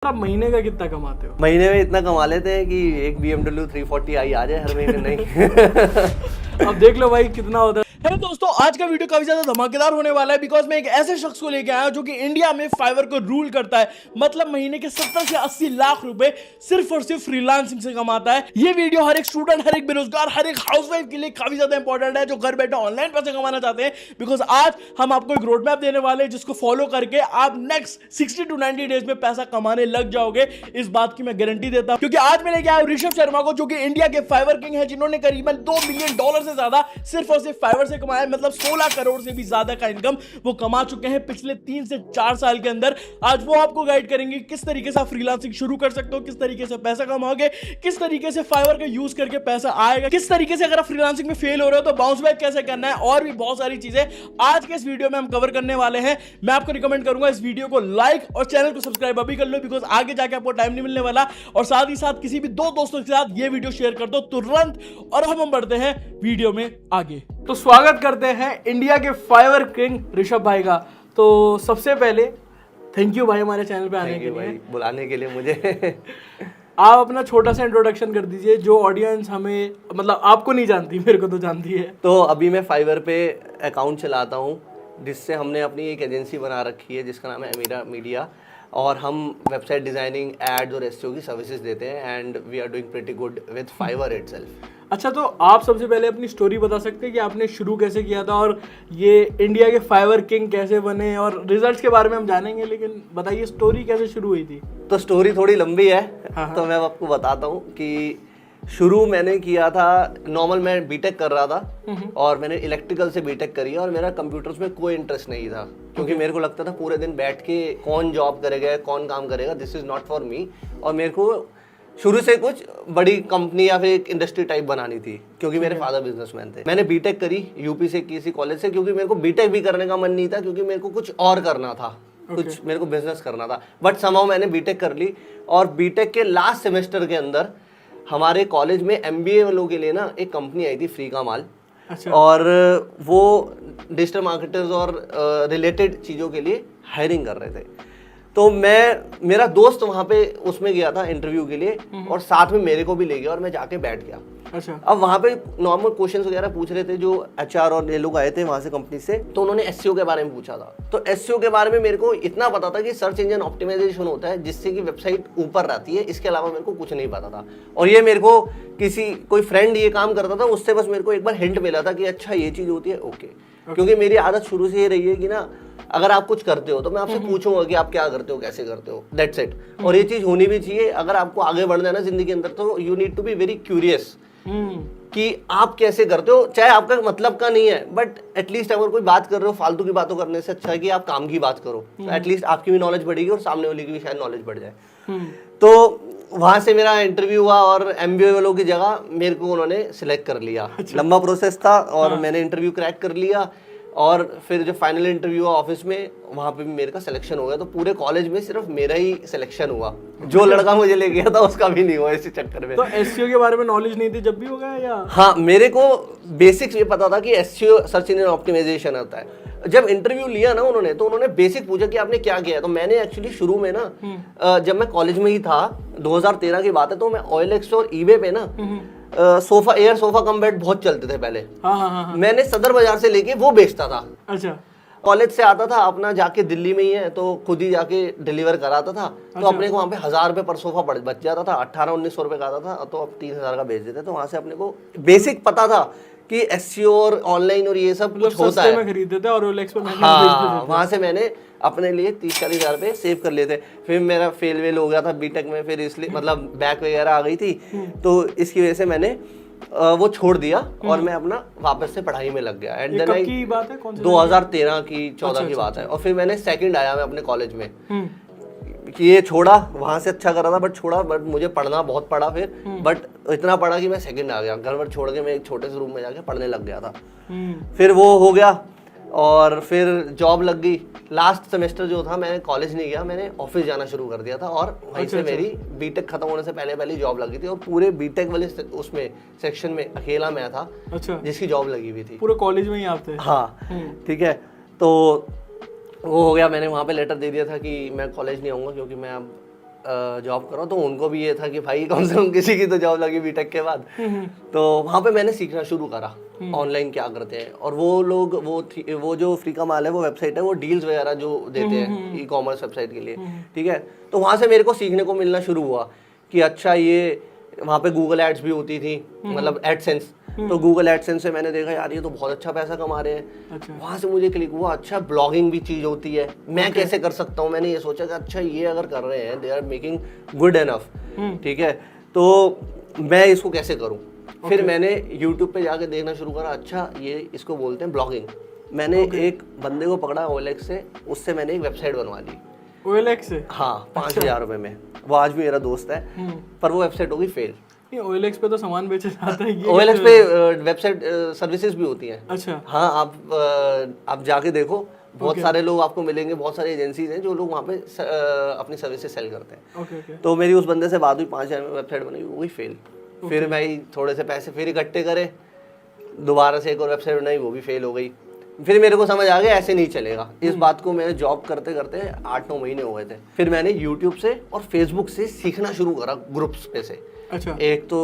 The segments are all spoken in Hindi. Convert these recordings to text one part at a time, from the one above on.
आप महीने का कितना कमाते हो? महीने में इतना कमा लेते हैं कि एक BMW 340i आ जाए हर महीने। नहीं अब देख लो भाई कितना होता है। हेलो दोस्तों, आज का वीडियो काफी ज्यादा धमाकेदार होने वाला है बिकॉज मैं एक ऐसे शख्स को लेके आया हूं जो कि इंडिया में फाइवर को रूल करता है। मतलब महीने के 70 से 80 लाख रुपए सिर्फ और सिर्फ फ्रीलांसिंग से कमाता है। ये वीडियो हर एक स्टूडेंट, हर एक बेरोजगार, हर एक हाउसवाइफ के लिए काफी ज्यादा इंपॉर्टेंट है जो घर बैठे ऑनलाइन पैसे कमाना चाहते हैं। बिकॉज आज हम आपको एक रोड मैप देने वाले हैं जिसको फॉलो करके आप नेक्स्ट 60 to 90 डेज में पैसा कमाने लग जाओगे। इस बात की मैं गारंटी देता हूं क्योंकि आज मैं लेके आया ऋषभ शर्मा को जो कि इंडिया के फाइवर किंग है, जिन्होंने करीबन $2 मिलियन से ज्यादा सिर्फ और सिर्फ फाइवर से कमाया। मतलब 16 करोड़ से भी ज्यादा का इनकम वो कमा चुके हैं पिछले 3 से 4 साल के अंदर। आज वो आपको गाइड करेंगे किस तरीके से आप फ्रीलांसिंग शुरू कर सकते हो, किस तरीके से पैसा कमाओगे, किस तरीके से फाइवर का यूज करके पैसा आएगा, किस तरीके से अगर आप फ्रीलांसिंग में फेल हो रहे हो तो बाउंस बैक कैसे करना है, और भी बहुत सारी चीजें आज के इस वीडियो में हम कवर करने वाले हैं। मैं आपको रिकमेंड करूंगा इस वीडियो को लाइक और चैनल को सब्सक्राइब अभी कर लो बिकॉज आगे जाके आपको टाइम नहीं मिलने वाला। और साथ ही साथ किसी भी 2 दोस्तों के साथ ये वीडियो शेयर कर दो तुरंत। और अब हम बढ़ते हैं वीडियो में आगे। तो स्वागत करते हैं इंडिया के फाइवर किंग ऋषभ भाई का। तो सबसे पहले थैंक यू भाई हमारे चैनल पे आने के लिए, बुलाने के लिए मुझे। आप अपना छोटा सा इंट्रोडक्शन कर दीजिए। जो ऑडियंस हमें मतलब आपको नहीं जानती, मेरे को तो जानती है। तो अभी मैं फाइवर पे अकाउंट चलाता हूँ जिससे हमने अपनी एक एजेंसी बना रखी है जिसका नाम है अमीरा मीडिया, और हम वेबसाइट डिजाइनिंग, एड्स और एसईओ की सर्विसेज देते हैं and we are doing pretty good with Fiverr itself. अच्छा, तो आप सबसे पहले अपनी स्टोरी बता सकते हैं कि आपने शुरू कैसे किया था और ये इंडिया के फाइवर किंग कैसे बने, और रिजल्ट्स के बारे में हम जानेंगे, लेकिन बताइए स्टोरी कैसे शुरू हुई थी। तो स्टोरी थोड़ी लंबी है। हाँ। तो मैं आपको बताता हूँ कि शुरू मैंने किया था नॉर्मल, मैं बीटेक कर रहा था और मैंने इलेक्ट्रिकल से बीटेक करी और मेरा कंप्यूटर्स में कोई इंटरेस्ट नहीं था क्योंकि मेरे को लगता था पूरे दिन बैठ के कौन जॉब करेगा, कौन काम करेगा, this is not for me. और मेरे को शुरू से कुछ बड़ी कंपनी या फिर एक इंडस्ट्री टाइप बनानी थी क्योंकि मेरे फादर बिजनेसमैन थे। मैंने बीटेक करी यूपी से किसी कॉलेज से क्योंकि मेरे को बीटेक भी करने का मन नहीं था क्योंकि मेरे को कुछ और करना था, कुछ मेरे को बिजनेस करना था। बट समहाउ मैंने बीटेक कर ली और बीटेक के लास्ट सेमेस्टर के अंदर हमारे कॉलेज में एमबीए वालों के लिए ना एक कंपनी आई थी फ्री का माल। अच्छा। और वो डिजिटल मार्केटर्स और रिलेटेड चीज़ों के लिए हायरिंग कर रहे थे। तो मेरा दोस्त वहाँ पे उसमें गया था इंटरव्यू के लिए और साथ में मेरे को भी ले गया और मैं जाके बैठ गया। अच्छा। अब वहाँ पे नॉर्मल क्वेश्चंस वगैरह पूछ रहे थे जो एचआर और ये लोग आए थे वहाँ से कंपनी से, तो उन्होंने एसईओ के बारे में पूछा था। तो एसईओ के बारे में मेरे को इतना पता था कि सर्च इंजन ऑप्टिमाइजेशन होता है जिससे कि वेबसाइट ऊपर रहती है, इसके अलावा मेरे को कुछ नहीं पता था। और ये मेरे को कोई फ्रेंड ये काम करता था, उससे बस मेरे को एक बार हिंट मिला था कि अच्छा ये चीज़ होती है, ओके। क्योंकि मेरी आदत शुरू से ये रही है कि ना अगर आप कुछ करते हो तो मैं आपसे पूछूंगा कि आप क्या करते हो, कैसे करते हो, दैट्स इट। और ये चीज़ होनी भी चाहिए। अगर आपको आगे बढ़ना है ना जिंदगी के अंदर तो you need to be very curious कि आप कैसे करते हो, चाहे आपका मतलब का नहीं है बट एटलीस्ट अगर कोई बात कर रहे हो फालतू की बातों करने से अच्छा है कि आप काम की बात करो, तो एटलीस्ट आपकी भी नॉलेज बढ़ेगी और सामने वाले की भी शायद नॉलेज बढ़ जाए। तो वहां से मेरा इंटरव्यू हुआ और एमबीए वालों की जगह मेरे को उन्होंने सिलेक्ट कर लिया। लंबा प्रोसेस था और मैंने इंटरव्यू क्रैक कर लिया और फिर जो फाइनल इंटरव्यू हुआ ऑफिस में वहाँ पे भी मेरे का सिलेक्शन हो गया। तो पूरे कॉलेज में सिर्फ मेरा ही सिलेक्शन हुआ, जो लड़का मुझे ले गया था उसका भी नहीं हुआ इसी चक्कर में। तो एसईओ के बारे में नॉलेज नहीं थी जब भी हो गया या? हाँ, मेरे को बेसिक्स ये पता था कि एसईओ सर्च इंजन ऑप्टिमाइजेशन होता है। जब इंटरव्यू लिया ना उन्होंने तो उन्होंने बेसिक पूछा कि आपने क्या किया है। तो मैंने एक्चुअली शुरू में ना जब मैं कॉलेज में ही था 2013 की बात है, तो मैं OLX और ईबे पे ना sofa air sofa cum bed बहुत चलते थे पहले। हाँ। मैंने सदर बाजार से लेके वो बेचता था। अच्छा। कॉलेज से आता था अपना, जाके दिल्ली में ही है तो खुद ही जाके डिलीवर कराता था। तो अपने को वहाँ पे 1000 रुपये पर सोफा बच जाता था, 1800-1900 रुपये का आता था, तो अब 3000 का बेच देते। तो वहाँ से अपने को बेसिक पता था कि एसईओ और ऑनलाइन और ये सब कुछ होता है। में खरीदते थे और OLX पे महंगे हाँ, वहाँ से मैंने अपने लिए 30-40 हज़ार रुपये सेव कर लिए थे। फिर मेरा फेल हो गया था बीटेक में, फिर इसलिए मतलब बैक वगैरह आ गई थी, तो इसकी वजह से मैंने वो छोड़ दिया और मैं अपना वापस से पढ़ाई में लग गया। एंड देन कब की बात है, कौन सी 2013 की 14 की बात है। और फिर मैंने सेकंड आया मैं अपने कॉलेज में कि ये छोड़ा, वहाँ से अच्छा कर रहा था बट छोड़ा, बट मुझे पढ़ना बहुत पड़ा फिर, बट इतना पढ़ा कि मैं सेकंड आ गया। घर पर छोड़ के मैं एक छोटे से रूम में जाके पढ़ने लग गया था। फिर वो हो गया और फिर जॉब लग गई। लास्ट सेमेस्टर जो था मैंने कॉलेज नहीं गया, मैंने ऑफिस जाना शुरू कर दिया था और वहीं से मेरी बीटेक खत्म होने से पहले जॉब लगी थी। और पूरे बीटेक वाले उसमें सेक्शन में अकेला मैं था जिसकी जॉब लगी हुई थी। पूरे कॉलेज में ही आप थे? हाँ, ठीक है। तो वो हो गया, मैंने वहाँ पे लेटर दे दिया था कि मैं कॉलेज नहीं आऊँगा क्योंकि मैं अब जॉब कर रहा हूँ, तो उनको भी ये था कि भाई कम से कम किसी की तो जॉब लगी बीटेक के बाद। तो वहाँ पे मैंने सीखना शुरू करा ऑनलाइन क्या करते हैं। और वो लोग वो जो फ्री का माल है, वो वेबसाइट है, वो डील्स वगैरह जो देते हैं ई कॉमर्स वेबसाइट के लिए, ठीक है। तो वहाँ से मेरे को सीखने को मिलना शुरू हुआ कि अच्छा ये वहाँ पे गूगल एड्स भी होती थी, मतलब एडसेंस। तो गूगल एडसेंस से मैंने देखा यार ये तो बहुत अच्छा पैसा कमा रहे हैं। अच्छा। वहाँ से मुझे क्लिक हुआ अच्छा ब्लॉगिंग भी चीज़ होती है, मैं कैसे कर सकता हूँ। मैंने ये सोचा कि अच्छा ये अगर कर रहे हैं, they are making good enough, ठीक है, तो मैं इसको कैसे करूँ। फिर मैंने यूट्यूब पे जाके देखना शुरू करा, अच्छा ये इसको बोलते हैं ब्लॉगिंग। मैंने एक बंदे को पकड़ा OLX से, उससे मैंने एक वेबसाइट बनवा ली। OLX से? हाँ, 5,000 रुपये में। वो आज भी मेरा दोस्त है, पर वो वेबसाइट हो गई फेल। OLX पे तो सामान बेचा जाता है। OLX पे वेबसाइट सर्विसेज भी होती हैं। अच्छा। हाँ, आप जाके देखो, बहुत सारे लोग आपको मिलेंगे, बहुत सारी एजेंसीज हैं जो लोग वहाँ पे अपनी सर्विसेज सेल करते हैं। तो मेरी उस बंदे से बात हुई, 5,000 में वेबसाइट बनी, वो ही फेल। फिर भाई थोड़े से पैसे फिर इकट्ठे करे, दोबारा से एक और वेबसाइट बनाई, वो भी फेल हो गई। फिर मेरे को समझ आ गया ऐसे नहीं चलेगा। इस बात को मैंने जॉब करते करते 8-9 महीने हो गए थे। फिर मैंने यूट्यूब से और फेसबुक से सीखना शुरू करा, ग्रुप्स पे से। अच्छा। एक तो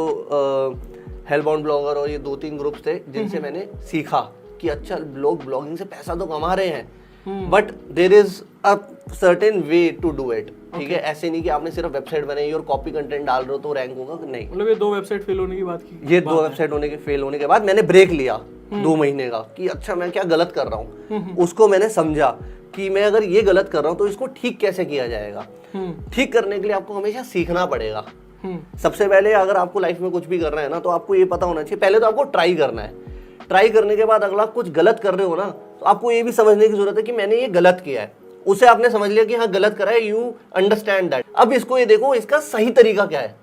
हेल्पबाउंड ब्लॉगर और ये 2-3 ग्रुप्स थे जिनसे मैंने सीखा कि अच्छा लोग ब्लॉगिंग से पैसा तो कमा रहे हैं, but there is a certain way to do it, ठीक है। ऐसे नहीं कि आपने सिर्फ वेबसाइट बनाई और कॉपी कंटेंट डाल रहे हो तो रैंक होगा, नहीं। मतलब ये 2 वेबसाइट फेल होने की बात की, ये 2 वेबसाइट फेल होने के बाद मैंने ब्रेक लिया 2 महीने का कि अच्छा मैं क्या गलत कर रहा हूँ। उसको मैंने समझा कि मैं अगर ये गलत कर रहा हूँ तो इसको ठीक कैसे किया जाएगा। ठीक करने के लिए आपको हमेशा सीखना पड़ेगा। सबसे पहले अगर आपको लाइफ में कुछ भी करना है ना, तो आपको ये पता होना चाहिए, पहले तो आपको ट्राई करना है। ट्राई करने के बाद अगर आप कुछ गलत कर रहे हो ना, तो आपको ये भी समझने की जरूरत है कि मैंने ये गलत किया है। उसे आपने समझ लिया कि हाँ गलत करा है, यू अंडरस्टैंड दैट। अब इसको ये देखो इसका सही तरीका क्या है,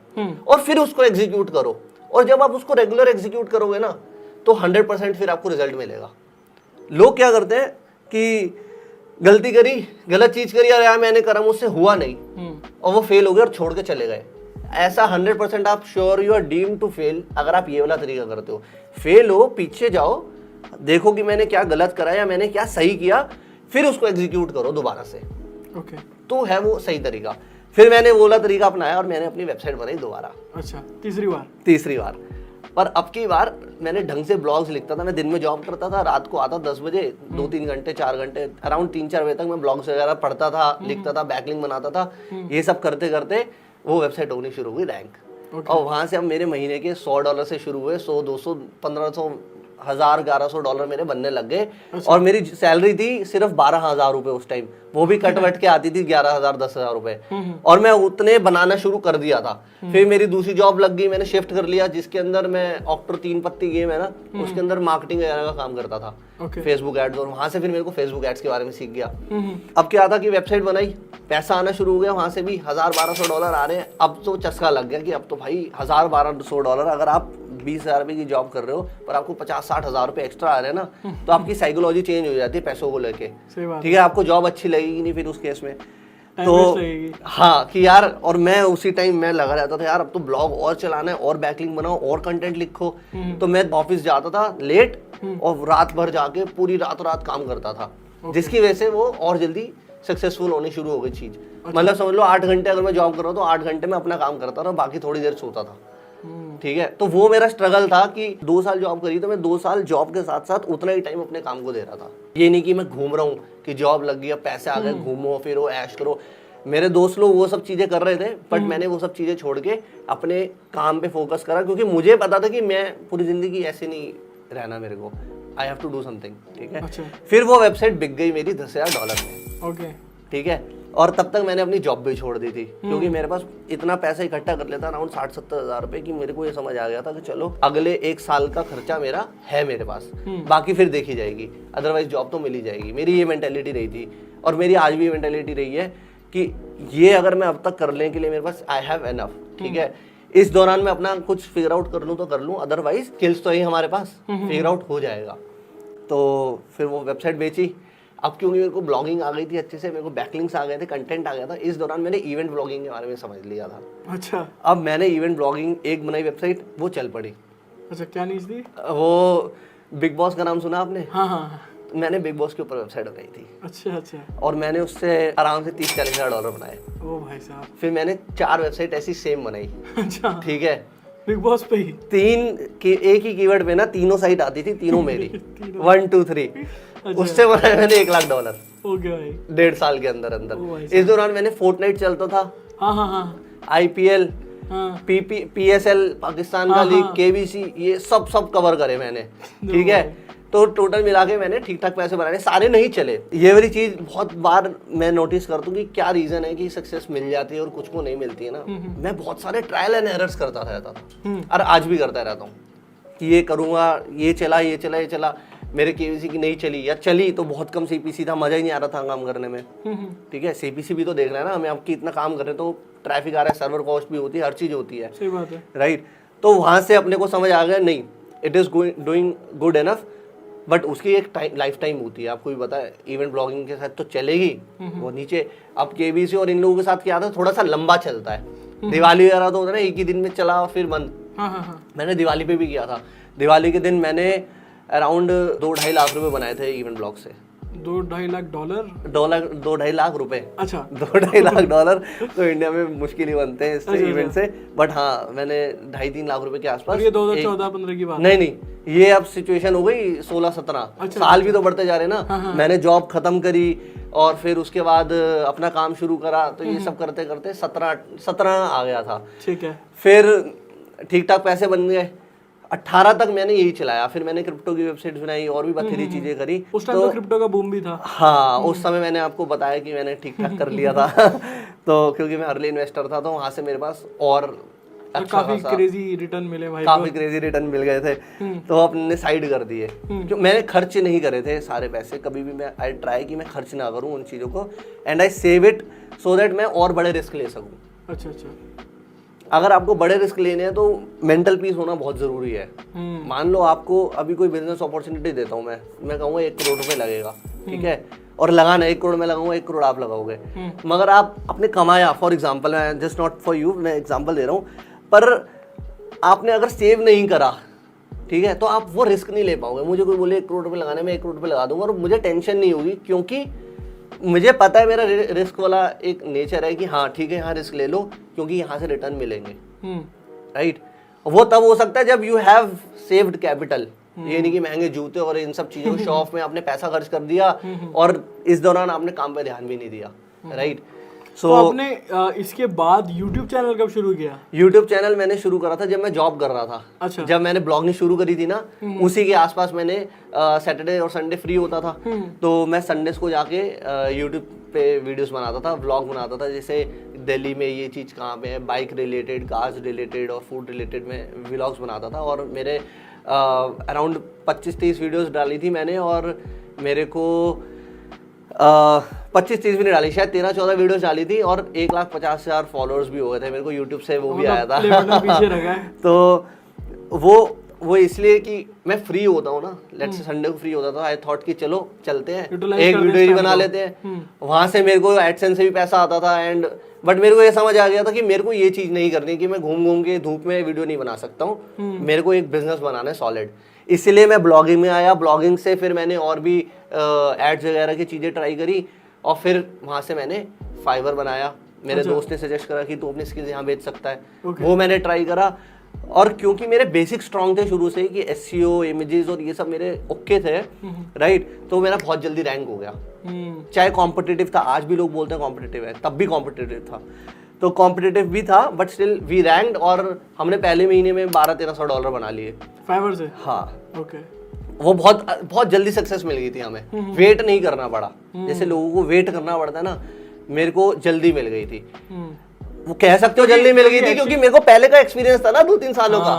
और फिर उसको एग्जीक्यूट करो। और जब आप उसको रेगुलर एग्जीक्यूट करोगे ना, तो 100% फिर आपको रिजल्ट मिलेगा। लोग क्या करते हैं कि गलती करी, गलत चीज करी, और यार मैंने करा, मुझसे हुआ नहीं, और वो फेल हो गए और छोड़ के चले गए। ऐसा 100% आप sure you are deemed to fail अगर आप ये वाला तरीका करते हो। फेल हो, पीछे जाओ, देखो कि मैंने क्या गलत करा या मैंने क्या सही किया, फिर उसको एग्जीक्यूट करो दोबारा से। ओके। तो है वो सही तरीका। फिर मैंने वो वाला तरीका अपनाया और मैंने अपनी वेबसाइट बनाई दोबारा। अच्छा, तीसरी बार। पर अब की बार मैंने ढंग से ब्लॉग्स लिखता था। मैं दिन में जॉब करता था, रात को आता 10 बजे, 2-3 घंटे 4 घंटे अराउंड 3-4 बजे तक मैं ब्लॉग्स वगैरह पढ़ता था, लिखता था, बैकलिंक बनाता था। ये सब करते करते वो वेबसाइट होनी शुरू हुई रैंक। और वहां से अब मेरे महीने के $100 से शुरू हुए, 100, 200, 1500, 1000, $1100 मेरे बनने लग गए। और मेरी सैलरी थी सिर्फ 12,000 रुपए उस टाइम, वो भी कट वट के आती थी 11,000, 10,000 रुपए। और मैं उतने बनाना शुरू कर दिया था। फिर मेरी दूसरी जॉब लग गई, मैंने शिफ्ट कर लिया, जिसके अंदर मैं ऑक्टर 3 पत्ती गेम है ना, उसके अंदर मार्केटिंग वगैरह का काम करता था, फेसबुक एड्स। और वहां से फिर मेरे को फेसबुक एड्स के बारे में सीख गया। अब क्या था कि वेबसाइट बनाई, पैसा आना शुरू हो गया, वहां से भी $1,000-1,200 आ रहे हैं। अब तो चस्का लग गया कि अब तो भाई $1,000-1,200, अगर आप 20,000 रुपए की जॉब कर रहे हो पर आपको 50-60 हजार रुपए एक्स्ट्रा आ रहे हैं ना, तो आपकी साइकोलॉजी चेंज हो जाती है पैसों को लेके, ठीक है। आपको जॉब अच्छी लगेगी नहीं फिर उस केस में, तो हाँ कि यार, और मैं उसी टाइम मैं लगा रहता था यार अब तो ब्लॉग और चलाना है, और बैकलिंक बनाओ, और कंटेंट लिखो। तो मैं ऑफिस जाता था लेट और रात भर जाके पूरी रात काम करता था, जिसकी वजह से वो और जल्दी सक्सेसफुल होनी शुरू हो गई चीज। मतलब समझ लो 8 घंटे अगर मैं जॉब कर रहा हूँ तो 8 घंटे में अपना काम करता था, बाकी थोड़ी देर सोता था, ठीक है। तो वो मेरा स्ट्रगल था कि 2 साल जॉब करी, तो मैं 2 साल जॉब के साथ साथ उतना ही टाइम अपने काम को दे रहा था। ये नहीं कि मैं घूम रहा हूँ कि जॉब लग गई अब पैसे आ गए, घूमो फिरो ऐश करो। मेरे दोस्त लोग वो सब चीजें कर रहे थे, बट मैंने वो सब चीजें छोड़ के अपने काम पे फोकस करा, क्योंकि मुझे पता था कि मैं पूरी जिंदगी ऐसे नहीं रहना, मेरे को I have to do something, ठीक है। फिर वो वेबसाइट बिक गई मेरी $10,000 में, ओके, ठीक है। और तब तक मैंने अपनी जॉब भी छोड़ दी थी, क्योंकि मेरे पास इतना पैसा इकट्ठा कर लेता अराउंड 60-70 हजार रुपए की, मेरे को ये समझ आ गया था कि चलो अगले 1 साल का खर्चा मेरा है मेरे पास, बाकी फिर देखी जाएगी, अदरवाइज जॉब तो मिल ही जाएगी। मेरी ये मेंटेलिटी रही थी, और मेरी आज भी ये मेंटेलिटी रही है कि ये अगर मैं अब तक करने के लिए मेरे पास आई हैव एनफ, ठीक है। इस दौरान मैं अपना कुछ फिगर आउट कर लूँ तो कर लूँ, अदरवाइज स्किल्स तो ही हमारे पास, फिगर आउट हो जाएगा। तो फिर वो वेबसाइट बेची। अब क्योंकि मेरे को ब्लॉगिंग आ गई थी अच्छे से, मेरे को बैकलिंक्स आ गए थे, कंटेंट आ गया था, इस दौरान मैंने इवेंट ब्लॉगिंग के बारे में समझ लिया था। अच्छा। अब मैंने इवेंट ब्लॉगिंग एक बनाई वेबसाइट, वो चल पड़ी। अच्छा, क्या नीच थी? वो बिग बॉस का नाम सुना आपने? हाँ हाँ। मैंने बिग बॉस के ऊपर वेबसाइट बनाई थी अच्छा अच्छा। और मैंने उससे आराम से 30-40 हज़ार डॉलर बनाए। ओ भाई साहब। फिर मैंने 4 वेबसाइट ऐसी सेम बनाई, अच्छा। ठीक है, बिग बॉस पे ही? एक ही कीवर्ड पे ना तीनों साइट आती थी, तीनों मेरी 1 2 3। उससे बनाया मैंने $1,00,000 ओके भाई। 1.5 साल के अंदर अंदर। ओ भाई इस दौरान मैंने फोर्टनाइट चलता था, हाँ हाँ हाँ IPL, हाँ। PSL पाकिस्तान का हाँ, लीग, हाँ। KBC, ये सब कवर करे मैंने, ठीक है। तो टोटल मिला के मैंने ठीक ठाक पैसे बनाए, सारे नहीं चले। ये वाली चीज बहुत बार मैं नोटिस करता हूँ कि क्या रीजन है कि सक्सेस मिल जाती है और कुछ को नहीं मिलती है ना। मैं बहुत सारे ट्रायल एंड एरर्स करता रहता था और आज भी करता रहता हूँ कि ये करूँगा, ये चला, मेरे KBC की नहीं चली या चली तो बहुत कम CPC था, मजा ही नहीं आ रहा था काम करने में, ठीक है। CPC भी तो देखना है ना हमें, आपकी इतना काम कर रहे हैं तो ट्रैफिक आ रहा है, सर्वर कॉस्ट भी होती है, हर चीज होती है, सही बात है, राइट। तो वहां से अपने को समझ आ गया नहीं, it is doing good enough, but उसकी एक लाइफ टाइम होती है, आपको भी पता है। इवेंट ब्लॉगिंग के साथ तो चलेगी वो नीचे। अब KBC और इन लोगों के साथ क्या था, थोड़ा सा लंबा चलता है। दिवाली वगैरह तो होता है ना, एक ही दिन में चला और फिर बंद। मैंने दिवाली पे भी किया था। दिवाली के दिन मैंने अराउंड 2-2.5 लाख रुपए बनाए थे इवेंट ब्लॉग से। 2-2.5 लाख डॉलर? 2-2.5 लाख रुपए। अच्छा। 2-2.5 लाख डॉलर तो इंडिया में मुश्किल ही बनते हैं इससे, इवेंट से। बट हाँ, मैंने 2.5-3 लाख रुपए के आसपास। ये 2014-15 की बात? नहीं, ये अब सिचुएशन हो गई 16-17। अच्छा, साल भी तो बढ़ते जा रहे ना। हाँ। मैंने जॉब खत्म करी और फिर उसके बाद अपना काम शुरू करा, तो ये सब करते करते 17 आ गया था, ठीक है। फिर ठीक ठाक पैसे बन गए। 18 तक मैंने यही चलाया। फिर मैंने क्रिप्टो की वेबसाइट बनाई और भी बथेरी चीजें करी। उस टाइम तो क्रिप्टो का बूम भी था। हाँ, उस समय मैंने आपको बताया कि मैंने ठीक ठाक कर लिया था तो क्योंकि मैं अर्ली इन्वेस्टर था, तो वहां से मेरे पास और काफी क्रेजी रिटर्न मिले भाई, काफी क्रेजी रिटर्न मिल गए थे। तो अपने साइड कर दिए, क्योंकि मैंने खर्च नहीं करे थे सारे पैसे कभी भी। मैं आई ट्राई कि मैं खर्च ना करूं उन चीजों को, and I save it so that मैं और बड़े रिस्क ले सकूं। अच्छा अच्छा। अगर आपको बड़े रिस्क लेने हैं तो मेंटल पीस होना बहुत जरूरी है। मान लो आपको अभी कोई बिजनेस अपॉर्चुनिटी देता हूँ मैं कहूँगा 1 करोड़ रुपए लगेगा, ठीक है, और लगाना 1 करोड़ मैं लगाऊंगा, 1 करोड़ आप लगाओगे। मगर आप अपने कमाया, फॉर एग्जाम्पल, मैं जस्ट नॉट फॉर यू, मैं एग्जाम्पल दे रहा हूँ, पर आपने अगर सेव नहीं करा, ठीक है, तो आप वो रिस्क नहीं ले पाओगे। मुझे कोई बोले 1 करोड़ रुपए लगाने में 1 करोड़ रुपए लगा दूंगा और मुझे टेंशन नहीं होगी, क्योंकि मुझे पता है मेरा रिस्क वाला एक नेचर है कि हाँ ठीक है, यहाँ रिस्क ले लो क्योंकि यहाँ से रिटर्न मिलेंगे, राइट। वो तब हो सकता है जब यू हैव सेव्ड कैपिटल। ये नहीं कि महंगे जूते और इन सब चीजों को शो ऑफ में आपने पैसा खर्च कर दिया और इस दौरान आपने काम पे ध्यान भी नहीं दिया, राइट। तो आपने इसके बाद YouTube चैनल कब शुरू किया? YouTube चैनल मैंने शुरू करा था जब मैं जॉब कर रहा था। अच्छा। जब मैंने ब्लॉगिंग शुरू करी थी ना, उसी के आसपास मैंने सैटरडे और संडे फ्री होता था, तो मैं संडेस को जाके YouTube पे वीडियोस बनाता था, व्लॉग बनाता था। जैसे दिल्ली में ये चीज़ कहाँ पे है, बाइक रिलेटेड, कार्स रिलेटेड और फूड रिलेटेड में व्लॉग्स बनाता था। और मेरे अराउंड 25-30 वीडियोस डाली थी मैंने, और मेरे को 25-30 भी नहीं डाली, शायद 13-14 वीडियोस डाली थी, और 1,50,000 फॉलोअर्स भी हो गए थे मेरे को यूट्यूब से, वो भी आया था तो वो इसलिए कि मैं फ्री होता हूँ ना, लेट्स से संडे को फ्री होता था, आई थॉट कि चलो चलते हैं, एक वीडियो ही बना लेते हैं। वहां से मेरे को एडसेंस से भी पैसा आता था, एंड बट मेरे को ये समझ आ गया था कि मेरे को ये चीज नहीं करनी कि मैं घूम घूम के धूप में वीडियो नहीं बना सकता हूँ। मेरे को एक बिजनेस बनाना है सॉलिड, इसलिए मैं ब्लॉगिंग में आया। ब्लॉगिंग से फिर मैंने और भी एड्स वगैरह की चीजें ट्राई करी, और फिर वहां से मैंने फाइवर बनाया। मेरे दोस्त ने सजेस्ट करा कि तू अपनी स्किल्स यहाँ बेच सकता है, वो मैंने ट्राई करा। और क्योंकि मेरे बेसिक स्ट्रॉन्ग थे शुरू से ही कि एसईओ, इमेजेस और ये सब मेरे ओके थे, राइट, तो मेरा बहुत जल्दी रैंक हो गया। चाहे कॉम्पिटिटिव था, आज भी लोग बोलते हैं कॉम्पिटिटिव है, तब भी कॉम्पिटिटिव था, तो कॉम्पिटिटिव भी था, बट स्टिल वी रैंक्ड। और हमने पहले महीने में $1,200-1,300 बना लिए फाइवर से। हाँ, ओके। वो बहुत जल्दी सक्सेस मिल गई थी हमें, वेट नहीं करना पड़ा। जैसे लोगों को वेट करना पड़ता है ना, मेरे को जल्दी मिल गई थी। वो कह सकते हो जल्दी मिल गई थी क्योंकि मेरे को पहले का एक्सपीरियंस था ना 2-3 सालों का,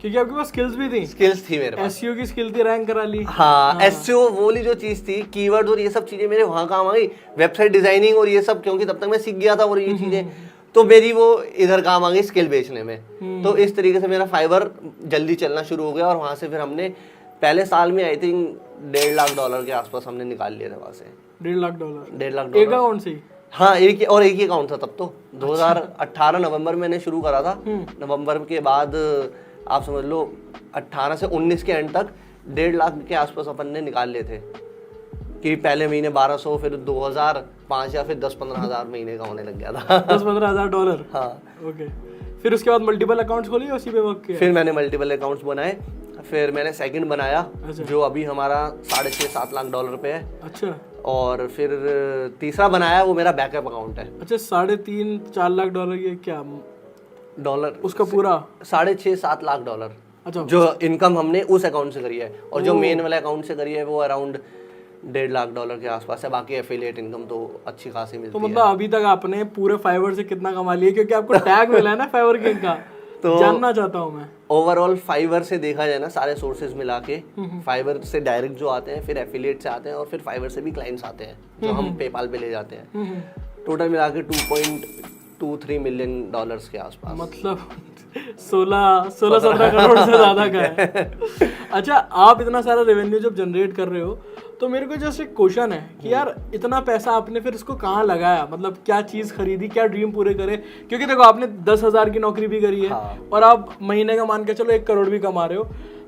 क्योंकि आपके पास स्किल्स भी थी। स्किल्स थी मेरे पास, एसईओ की स्किल थी, रैंक करा ली। हाँ, एसईओ वो वाली जो चीज थी, कीवर्ड और ये सब चीजें मेरे वहां काम आ गई। वेबसाइट डिजाइनिंग और ये सब, क्योंकि तब तक मैं सीख गया था, और ये चीजें तो मेरी वो इधर काम आ गई स्किल बेचने में। तो इस तरीके से मेरा फाइवर जल्दी चलना शुरू हो गया, और वहां से फिर हमने पहले साल में आई थिंक $1.5 लाख के आसपास हमने निकाल लिया था वहां से। $1.5 लाख एक अकाउंट से? हाँ, एक ही अकाउंट था तब तो। 2018 नवंबर मैंने शुरू करा था। नवंबर के बाद आप समझ लो 18 से 19 के एंड तक 1.5 लाख के आसपास अपन ने निकाल लिए थे कि पहले महीने 1200, फिर 2000, 5 या फिर 10-15 हज़ार महीने का होने लग गया था। 10-15 हज़ार डॉलर। हाँ ओके, फिर उसके बाद मल्टीपल अकाउंट्स खोली, उसी पे वर्क किया? फिर मैंने मल्टीपल अकाउंट्स बनाए, फिर मैंने सेकंड बनाया जो अभी हमारा 6.5-7 लाख डॉलर पे है। अच्छा। और फिर तीसरा बनाया, वो मेरा बैकअप अकाउंट है। अच्छा, 3.5-4 लाख डॉलर ये क्या डॉलर उसका पूरा 6.5-7 लाख डॉलर। अच्छा, जो इनकम हमने उस अकाउंट से करी है, और जो मेन वाले अकाउंट से करी है वो अराउंड 1.5 लाख डॉलर के आसपास है। बाकी एफिलिएट इनकम तो अच्छी खासी मिलती तो है। मतलब अभी तक आपने पूरे फाइवर से कितना कमा लिया? क्योंकि आपको टैग मिला है ना फाइवर किंग का, तो जानना चाहता हूँ मैं। ओवरऑल फाइवर से देखा जाए ना, सारे सोर्सेज मिला के, फाइवर से डायरेक्ट जो आते हैं, फिर एफिलिएट से आते हैं, और फिर फाइवर से भी क्लाइंट्स आते हैं जो हम पेपाल पे ले जाते हैं। टोटल मिला के 2.23 मिलियन डॉलर्स के आसपास। मतलब 16-17 करोड़ से ज्यादा का है। अच्छा, आप इतना सारा रेवेन्यू जब जनरेट कर रहे हो, तो मेरे को जस्ट एक क्वेश्चन है कि यार इतना पैसा आपने फिर इसको कहाँ लगाया? मतलब क्या चीज खरीदी, क्या ड्रीम पूरे करे? क्योंकि देखो आपने 10,000 की नौकरी भी करी है, और आप महीने का मान के चलो 1 करोड़ भी कमा रहे हो,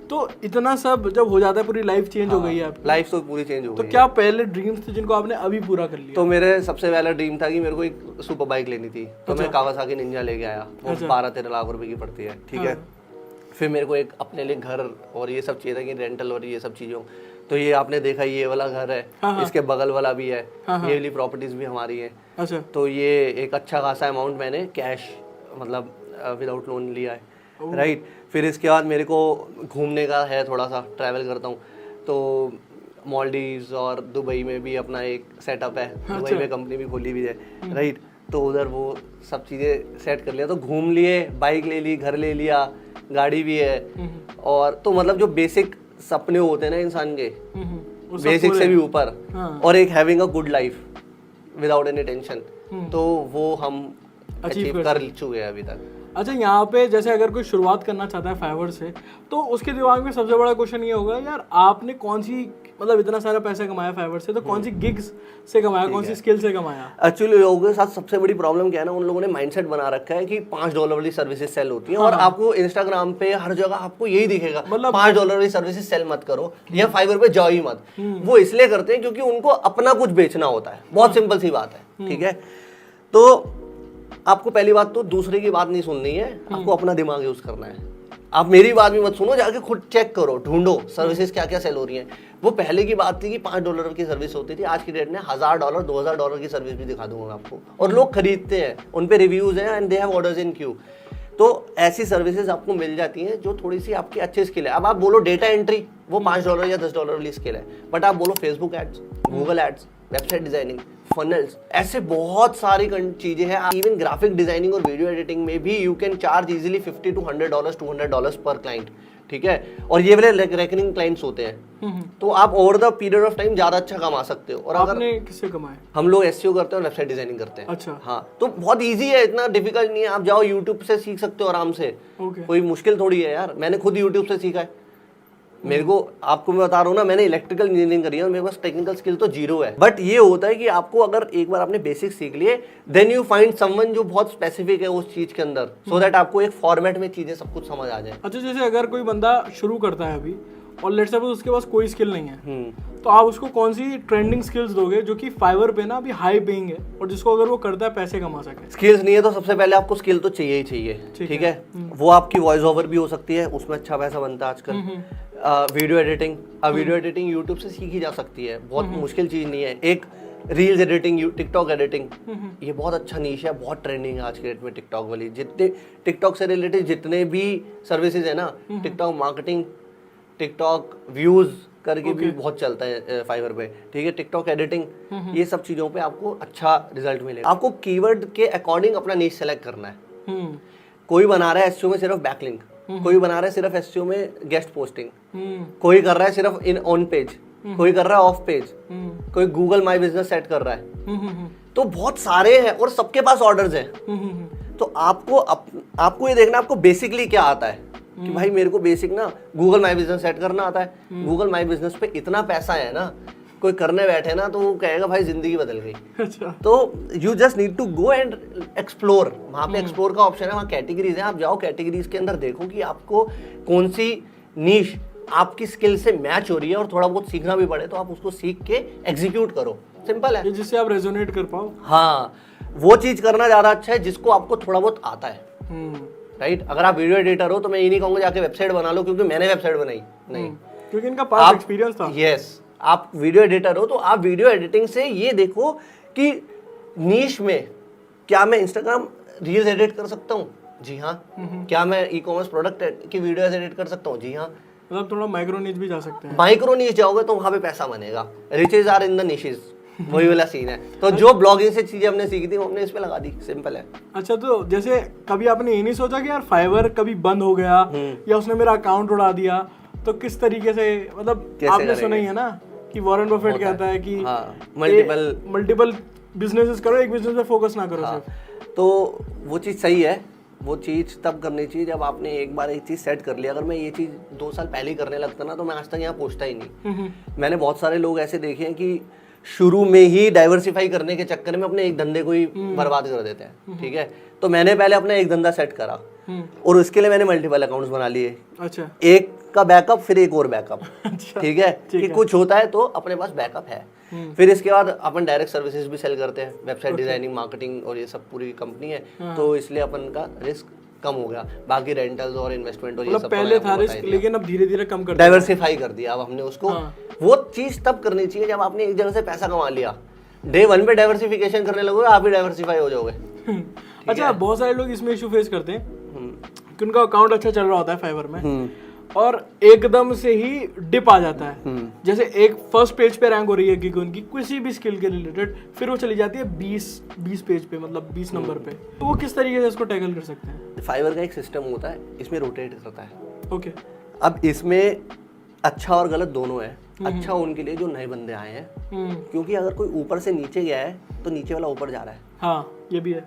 तो इतना सब जब हो जाता है पूरी लाइफ चेंज हो गई है आपकी। लाइफ तो पूरी चेंज हो गई। तो क्या पहले ड्रीम्स थे जिनको आपने अभी पूरा कर लिया? तो मेरे सबसे पहला ड्रीम था कि मेरे को एक सुपर बाइक लेनी थी, तो मैं कावासाकी निंजा लेके आया। वो 12-13 लाख रुपए की पड़ती है, ठीक है। फिर मेरे को एक अपने लिए घर और ये सब चाहिए था, कि रेंटल और ये सब चीज़ों। तो ये आपने देखा, ये वाला घर है, इसके बगल वाला भी है, ये वाली प्रॉपर्टीज भी हमारी है। अच्छा। तो ये एक अच्छा खासा अमाउंट मैंने कैश, मतलब विदाउट लोन लिया है, राइट। फिर इसके बाद मेरे को घूमने का है, थोड़ा सा ट्रैवल करता हूँ, तो मालदीव्स और दुबई में भी अपना एक सेटअप है। दुबई में कंपनी भी खोली हुई है, राइट। तो उधर वो सब चीज़ें सेट कर लिया, तो घूम लिए, बाइक ले ली, घर ले लिया, गाड़ी भी है। और तो मतलब जो बेसिक सपने होते हैं ना इंसान के, बेसिक से भी ऊपर, और एक having a good life without any tension, तो वो हम अचीव कर चुके हैं अभी तक। अच्छा, यहाँ पे जैसे अगर कोई शुरुआत करना चाहता है फाइवर से, तो उसके दिमाग में सबसे बड़ा क्वेश्चन ये होगा, यार आपने कौन सी, मतलब इतना सारा पैसा कमाया फाइवर से, तो कौन सी गिग्स से कमाया, कौन सी स्किल से कमाया? एक्चुअली लोगों के साथ सबसे बड़ी प्रॉब्लम क्या है ना, उन लोगों ने माइंडसेट बना रखा है कि $5 वाली सर्विसेज सेल होती है, और आपको इंस्टाग्राम पे हर जगह आपको यही दिखेगा, मतलब $5 वाली सर्विसेज सेल मत करो, या फाइवर पे जाओ ही मत। वो इसलिए करते हैं क्योंकि उनको अपना कुछ बेचना होता है। बहुत सिंपल सी बात है, ठीक है। तो आपको पहली बात तो दूसरे की बात नहीं सुननी है, आपको अपना दिमाग यूज करना है। आप मेरी बात भी मत सुनो, जाके खुद चेक करो, ढूंढो सर्विसेज क्या क्या सेल हो रही हैं। वो पहले की बात थी कि $5 की सर्विस होती थी, आज की डेट में $1,000, $2,000 की सर्विस भी दिखा दूंगा आपको, और लोग खरीदते हैं, उन पे रिव्यूज हैं, and they have orders in Q. तो ऐसी सर्विसेज आपको मिल जाती हैं जो थोड़ी सी आपकी अच्छी स्किल है। अब आप बोलो डेटा एंट्री, वो $5 या $10 वाली स्किल है, बट आप बोलो Facebook ads, Google ads, website designing, funnels, ऐसे बहुत सारी चीजें हैं। इवन ग्राफिक डिजाइनिंग और वीडियो एडिटिंग में भी you can charge easily $50 to $100, $200 पर क्लाइंट, ठीक है। और ये वाले रेकरिंग क्लाइंट्स होते हैं, तो आप over the period of time ज्यादा अच्छा कमा सकते हो। और आपने किससे कमाए? हम लोग एसईओ करते हैं और वेबसाइट डिजाइनिंग करते हैं। अच्छा। हाँ, तो बहुत इजी है, इतना डिफिकल्ट नहीं है। आप जाओ यूट्यूब से सीख सकते हो आराम से, कोई मुश्किल थोड़ी है यार। मैंने खुद यूट्यूब से सीखा है। मेरे को, आपको मैं बता रहा हूँ ना, मैंने इलेक्ट्रिकल इंजीनियरिंग करी है और मेरे पास टेक्निकल स्किल तो 0 है। बट ये होता है कि आपको अगर एक बार आपने बेसिक सीख लिए, देन यू फाइंड समवन जो बहुत स्पेसिफिक है उस चीज के अंदर, सो दैट आपको एक फॉर्मेट में चीजें सब कुछ समझ आ जाए। अच्छा, जैसे अगर कोई बंदा शुरू करता है अभी, और लेट्स सपोज उसके पास कोई स्किल नहीं है, तो आप उसको कौन सी ट्रेंडिंग स्किल्स दोगे जो कि फाइवर पे ना अभी हाई पेइंग है, और जिसको अगर वो करता है पैसे कमा सके? स्किल्स नहीं है तो सबसे पहले आपको स्किल तो चाहिए ही चाहिए, ठीक है। वो आपकी वॉइस ओवर भी हो सकती है, उसमें अच्छा पैसा बनता है आजकल। Video editing, video editing YouTube से सीखी जा सकती है, बहुत मुश्किल चीज नहीं है। एक रील्स एडिटिंग, टिकटॉक एडिटिंग, ये बहुत अच्छा नीश है, बहुत ट्रेंडिंग है आज के डेट में टिकटॉक वाली। जितने टिकटॉक से रिलेटेड जितने भी सर्विसेज है ना, टिकटॉक मार्केटिंग, टिकटॉक व्यूज करके भी बहुत चलता है फाइवर पे, ठीक है। टिकटॉक एडिटिंग, ये सब चीजों पे आपको अच्छा रिजल्ट मिलेगा। आपको कीवर्ड के अकॉर्डिंग अपना नीश सेलेक्ट करना है। कोई बना रहा है एसईओ में सिर्फ बैकलिंक, कोई बना रहा है सिर्फ एसईओ में गेस्ट पोस्टिंग, कोई कर रहा है सिर्फ इन ऑन पेज, कोई कर रहा है ऑफ पेज, कोई गूगल माई बिजनेस सेट कर रहा है। तो बहुत सारे हैं और सबके पास ऑर्डर्स हैं। तो आपको ये देखना आपको बेसिकली क्या आता है, कि भाई मेरे को बेसिक ना गूगल माई बिजनेस सेट करना आता है। गूगल माई बिजनेस पे इतना पैसा है ना, कोई करने बैठे ना तो वो कहेगा भाई जिंदगी बदल गई। अच्छा। तो you just need to go and explore. वहाँ पे एक्सप्लोर का ऑप्शन है, वहाँ कैटेगरीज है, आप जाओ कैटेगरीज के अंदर देखो कि आपको कौन सी नीश आपकी स्किल से मैच हो रही है और थोड़ा बहुत सीखना भी पड़े तो आप उसको सीख के एग्जीक्यूट करो, सिंपल है। ये जिससे आप रेजोनेट कर पाओ। हाँ, वो चीज करना ज्यादा अच्छा है जिसको आपको थोड़ा बहुत आता है, राइट। अगर आप वीडियो एडिटर हो तो मैं ये नहीं कहूंगा जाके वेबसाइट बना लो, क्योंकि मैंने वेबसाइट बनाई नहीं, क्योंकि इनका पास्ट एक्सपीरियंस था। यस, आप वीडियो एडिटर हो तो आप वीडियो एडिटिंग से ये देखो कि नीश में क्या मैं इंस्टाग्राम रील्स एडिट कर सकता हूँ, जी हाँ। क्या मैं ई कॉमर्स प्रोडक्ट की वीडियोस एडिट कर सकता हूँ, जी हाँ। मतलब थोड़ा माइक्रो नीच भी जा सकते हैं। माइक्रो नीच जाओगे तो वहां पे पैसा बनेगा, riches are in the niches, वही वाला सीन है। तो जो ब्लॉगिंग से चीजें हमने सीखी थी वो हमने इस पे लगा दी, सिंपल है। अच्छा, तो जैसे कभी आपने ये नहीं सोचा कि यार फाइवर कभी बंद हो गया या उसने मेरा अकाउंट उड़ा दिया, तो किस तरीके से, मतलब आपने सुना ही है ना कि वॉरेन बफेट कहता है कि मल्टीपल बिजनेसेस करो, एक बिजनेस पे फोकस ना करो सिर्फ। तो वो चीज़ सही है, वो चीज़ तब करनी चाहिए जब आपने एक बार एक चीज़ सेट कर लिया। अगर मैं ये चीज़ 2 साल पहले ही करने लगता ना तो मैं आज तक यहाँ पहुँचता ही नहीं। मैंने बहुत सारे लोग ऐसे देखे हैं कि शुरू में ही डाइवर्सिफाई करने के चक्कर में अपने एक धंधे को ही बर्बाद कर देते हैं, ठीक है। तो मैंने पहले अपना एक धंधा सेट करा और उसके लिए मैंने मल्टीपल अकाउंट्स बना लिए। अच्छा, एक का बैकअप फिर एक और बैकअप, ठीक है, कि कुछ होता है तो अपने पास बैकअप है। फिर इसके बाद अपन डायरेक्ट सर्विसेज भी सेल करते हैं, वेबसाइट डिजाइनिंग, मार्केटिंग और ये सब पूरी कंपनी है, तो इसलिए अपन का रिस्क कम हो गया। बाकी रेंटल्स और इन्वेस्टमेंट और ये सब पहले था रिस्क, लेकिन अब धीरे धीरे कम कर डाइवर्सिफाई कर दिया अब हमने उसको। वो चीज तब करनी चाहिए जब आपने एक जगह से पैसा कमा लिया। डे 1 पे डाइवर्सिफिकेशन करने लगोगे आप भी डाइवर्सिफाई हो जाओगे। अच्छा, बहुत सारे लोग इसमें इशू फेस करते हैं कि उनका अकाउंट अच्छा चल रहा होता है फाइवर में और एकदम से ही डिप आ जाता है। जैसे एक फर्स्ट पेज पे रैंक हो रही है गिग उनकी किसी भी स्किल के रिलेटेड, फिर वो चली जाती है 20 पेज पे, मतलब 20 नंबर पे। तो वो किस तरीके से इसको टैकल कर सकते हैं? फाइवर का एक सिस्टम होता है, इसमें रोटेट करता है। ओके। अब इसमें अच्छा और गलत दोनों है। अच्छा उनके लिए जो नए बंदे आए हैं, क्योंकि अगर कोई ऊपर से नीचे गया है तो नीचे वाला ऊपर जा रहा है। हाँ, ये भी है।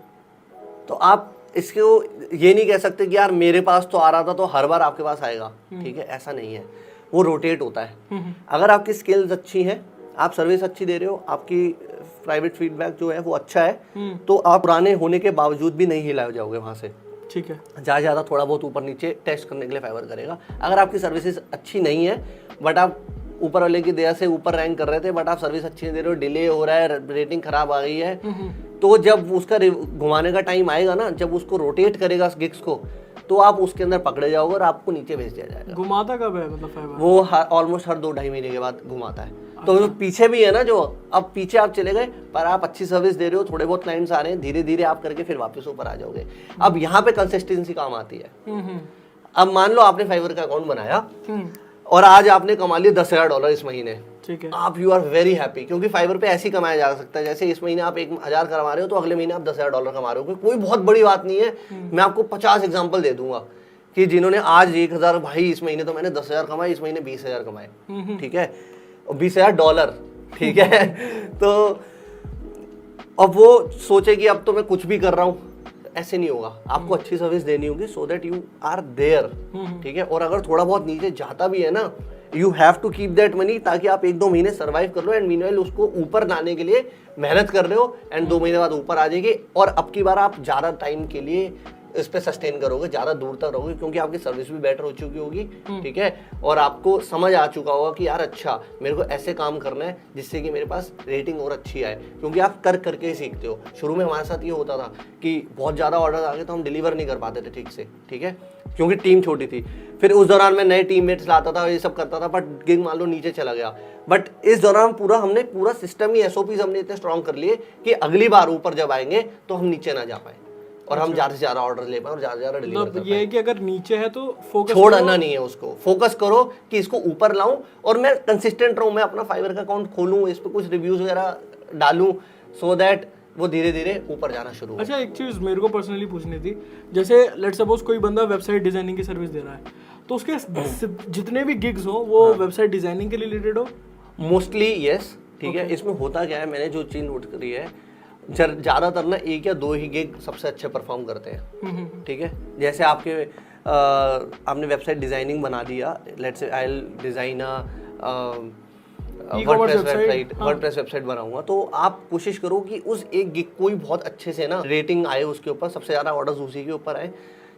तो आप इसको ये नहीं कह सकते कि यार मेरे पास तो आ रहा था तो हर बार आपके पास आएगा, ठीक है, ऐसा नहीं है। वो रोटेट होता है। अगर आपकी स्किल्स अच्छी हैं, आप सर्विस अच्छी दे रहे हो, आपकी प्राइवेट फीडबैक जो है वो अच्छा है, तो आप पुराने होने के बावजूद भी नहीं हिलाए जाओगे वहां से, ठीक है। ज़्यादा थोड़ा बहुत ऊपर नीचे टेस्ट करने के लिए फाइवर करेगा। अगर आपकी सर्विसेज अच्छी नहीं है बट आप ऊपर वाले की दया से ऊपर रैंक कर रहे थे बट आप सर्विस अच्छी नहीं दे रहे हो, डिले हो रहा है, रेटिंग खराब आ गई है, तो जब उसका घुमाने का टाइम आएगा ना, जब उसको रोटेट करेगा गिग्स को, तो आप उसके अंदर पकड़े जाओगे और आपको नीचे भेज दिया जाएगा। घुमाता कब है मतलब फाइवर? वो ऑलमोस्ट हर 2-2.5 महीने के बाद घुमाता है। तो जो पीछे भी है ना, जो अब पीछे आप चले गए पर आप अच्छी सर्विस दे रहे हो, थोड़े बहुत क्लाइंट्स आ रहे हैं, धीरे धीरे आप करके फिर वापस ऊपर आ जाओगे। अब यहाँ पे कंसिस्टेंसी काम आती है। अब मान लो आपने फाइवर का अकाउंट बनाया और आज आपने कमा लिया $10,000 इस महीने, ठीक है, आप यू आर वेरी हैप्पी, क्योंकि फाइवर पे ऐसे ही कमाया जा सकता है। जैसे इस महीने आप 1,000 कमा रहे हो तो अगले महीने आप $10,000 कमा रहे हो, कोई बहुत बड़ी बात नहीं है। मैं आपको 50 एग्जांपल दे दूंगा कि जिन्होंने आज 1,000, भाई इस महीने तो मैंने 10,000 कमाए, इस महीने 20,000 कमाए, ठीक है, और $20,000, ठीक है। तो अब वो सोचे कि अब तो मैं कुछ भी कर रहा हूँ, ऐसे नहीं होगा। आपको अच्छी सर्विस देनी होगी so that you are there, ठीक है। और अगर थोड़ा बहुत नीचे जाता भी है ना, you have to keep that money, ताकि आप 1-2 महीने सर्वाइव कर लो एंड मीनवाइल उसको ऊपर लाने के लिए मेहनत कर रहे हो एंड 2 महीने बाद ऊपर आ जाएगी और अब की बार आप ज़्यादा टाइम के लिए इस पे सस्टेन करोगे, ज़्यादा दूर तक रहोगे, क्योंकि आपकी सर्विस भी बेटर हो चुकी होगी, ठीक है, और आपको समझ आ चुका होगा कि यार अच्छा मेरे को ऐसे काम करना है जिससे कि मेरे पास रेटिंग और अच्छी आए, क्योंकि आप कर करके ही सीखते हो। शुरू में हमारे साथ ये होता था कि बहुत ज़्यादा ऑर्डर आ गए तो हम डिलीवर नहीं कर पाते थे ठीक से, ठीक है, क्योंकि टीम छोटी थी। फिर उस दौरान मैं नए टीममेट्स लाता था और ये सब करता था, बट गिग मान लो नीचे चला गया। बट इस दौरान हमने पूरा सिस्टम ही SOPs हमने इतने स्ट्रॉन्ग कर लिए कि अगली बार ऊपर जब आएंगे तो हम नीचे ना जा पाए और हम ज़्यादा से ज़्यादा ऑर्डर ले पाए और ज़्यादा से ज़्यादा डिलीवर कर पाए। ये है कि अगर नीचे है तो फोकस छोड़ना नहीं है उसको, फोकस करो कि इसको ऊपर लाऊं और मैं कंसिस्टेंट रहूं, मैं अपना फाइवर का अकाउंट खोलूं, इस पे कुछ रिव्यूज वगैरह डालूं सो दैट वो धीरे धीरे ऊपर जाना शुरू हो। अच्छा, एक चीज़ मेरे को पर्सनली पूछनी थी, जैसे लेट सपोज कोई बंदा वेबसाइट डिजाइनिंग की सर्विस दे रहा है, तो उसके जितने भी गिग्स हो वो वेबसाइट डिजाइनिंग के लिए रिलेटेड हो? मोस्टली यस, ठीक है। इसमें होता क्या है, मैंने जो चीज़ नोट करी है, ज़्यादातर ना 1 या 2 ही गिग सबसे अच्छे परफॉर्म करते हैं, ठीक है। जैसे आपने वेबसाइट डिजाइनिंग बना दिया, let's say I will design WordPress website बनाऊंगा, तो आप कोशिश करो कि उस एक गिग को ही बहुत अच्छे से ना रेटिंग आए उसके ऊपर, सबसे ज़्यादा ऑर्डर्स उसी के ऊपर आए,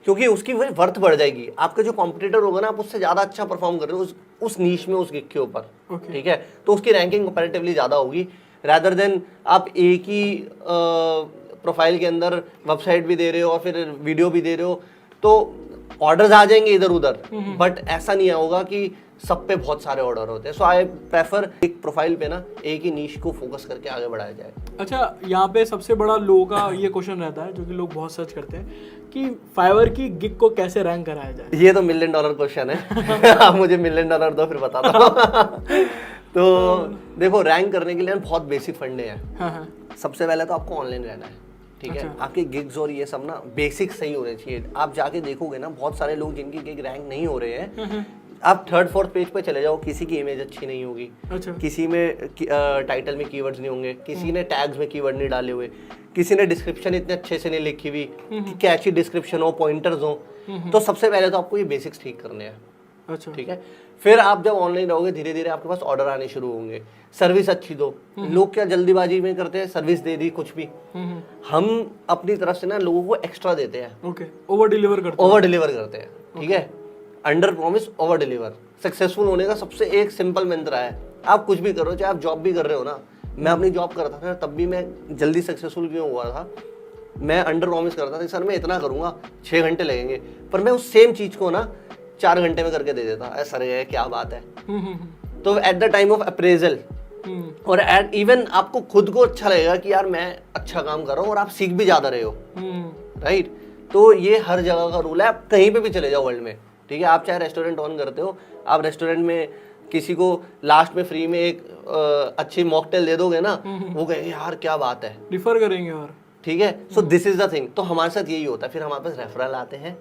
क्योंकि उसकी वही वर्थ बढ़ जाएगी। आपका जो कॉम्पिटिटर होगा ना, आप उससे ज़्यादा अच्छा परफॉर्म कर रहे हो उस नीश में, उस गिग के ऊपर, ठीक है, तो उसकी रैंकिंग कंपैरेटिवली ज़्यादा होगी, रादर देन आप एक ही प्रोफाइल के अंदर वेबसाइट भी दे रहे हो और फिर वीडियो भी दे रहे हो, तो ऑर्डर्स आ जाएंगे इधर उधर, बट ऐसा नहीं होगा कि सब पे बहुत सारे ऑर्डर होते हैं। सो आई प्रेफर एक प्रोफाइल पे ना एक ही नीश को फोकस करके आगे बढ़ाया जाए। अच्छा, यहाँ पे सबसे बड़ा लोगों का ये क्वेश्चन रहता है जो कि लोग बहुत सर्च करते हैं कि फाइवर की गिग को कैसे रैंक कराया जाए। ये तो $1 मिलियन क्वेश्चन है। आप मुझे $1 मिलियन दो, फिर बताता हूँ। तो देखो, रैंक करने के लिए बहुत बेसिक फंडे हैं। हाँ। सबसे पहले तो आपको ऑनलाइन रहना है, ठीक है। आपके गिग्स और ये सब ना बेसिक सही होने चाहिए। आप जाके देखोगे ना, बहुत सारे लोग जिनकी गिग रैंक नहीं हो रहे हैं, आप 3rd-4th पेज पे चले जाओ, किसी की इमेज अच्छी नहीं होगी, अच्छा, किसी में टाइटल में कीवर्ड्स नहीं होंगे, किसी ने टैग्स में कीवर्ड नहीं डाले हुए, किसी ने डिस्क्रिप्शन इतने अच्छे से नहीं लिखी हुई कि कैची डिस्क्रिप्शन हो, पॉइंटर्स हो। तो सबसे पहले तो आपको ये बेसिक्स ठीक करने हैं, अच्छा, ठीक है। फिर आप जब ऑनलाइन रहोगे, धीरे धीरे आपके पास ऑर्डर आने शुरू होंगे। सर्विस अच्छी दो। लोग क्या जल्दीबाजी में करते हैं, सर्विस दे दी कुछ भी। हम अपनी तरफ से ना लोगों को एक्स्ट्रा देते हैं, ओके, ओवर डिलीवर करते हैं, ठीक है। Under promise over deliver successful होने का सबसे एक सिंपल मंत्र है। आप कुछ भी करो, चाहे आप जॉब भी कर रहे हो ना, मैं अपनी जॉब करता था तब भी मैं जल्दी सक्सेसफुल क्यों हुआ था, मैं अंडर प्रॉमिस करता था, सर मैं इतना करूंगा, 6 घंटे लगेंगे, पर मैं उस सेम चीज को ना 4 घंटे में करके दे देता। सर ये क्या बात है। तो at the time of appraisal और एट इवन आपको खुद को अच्छा लगेगा कि यार मैं अच्छा काम कर रहा हूँ, और आप सीख भी ज्यादा रहे हो, राइट। तो ये हर जगह का रूल है, आप कहीं पे भी चले जाओ वर्ल्ड में, ठीक है। आप चाहे रेस्टोरेंट ऑन करते हो, आप रेस्टोरेंट में किसी को लास्ट में फ्री में एक अच्छी मॉकटेल दे दोगे ना, वो कहेंगे यार क्या बात है, रिफर करेंगे, और ठीक है। So this is the thing. तो हमारे साथ यही होता है। फिर हमारे पास रेफरल आते हैं,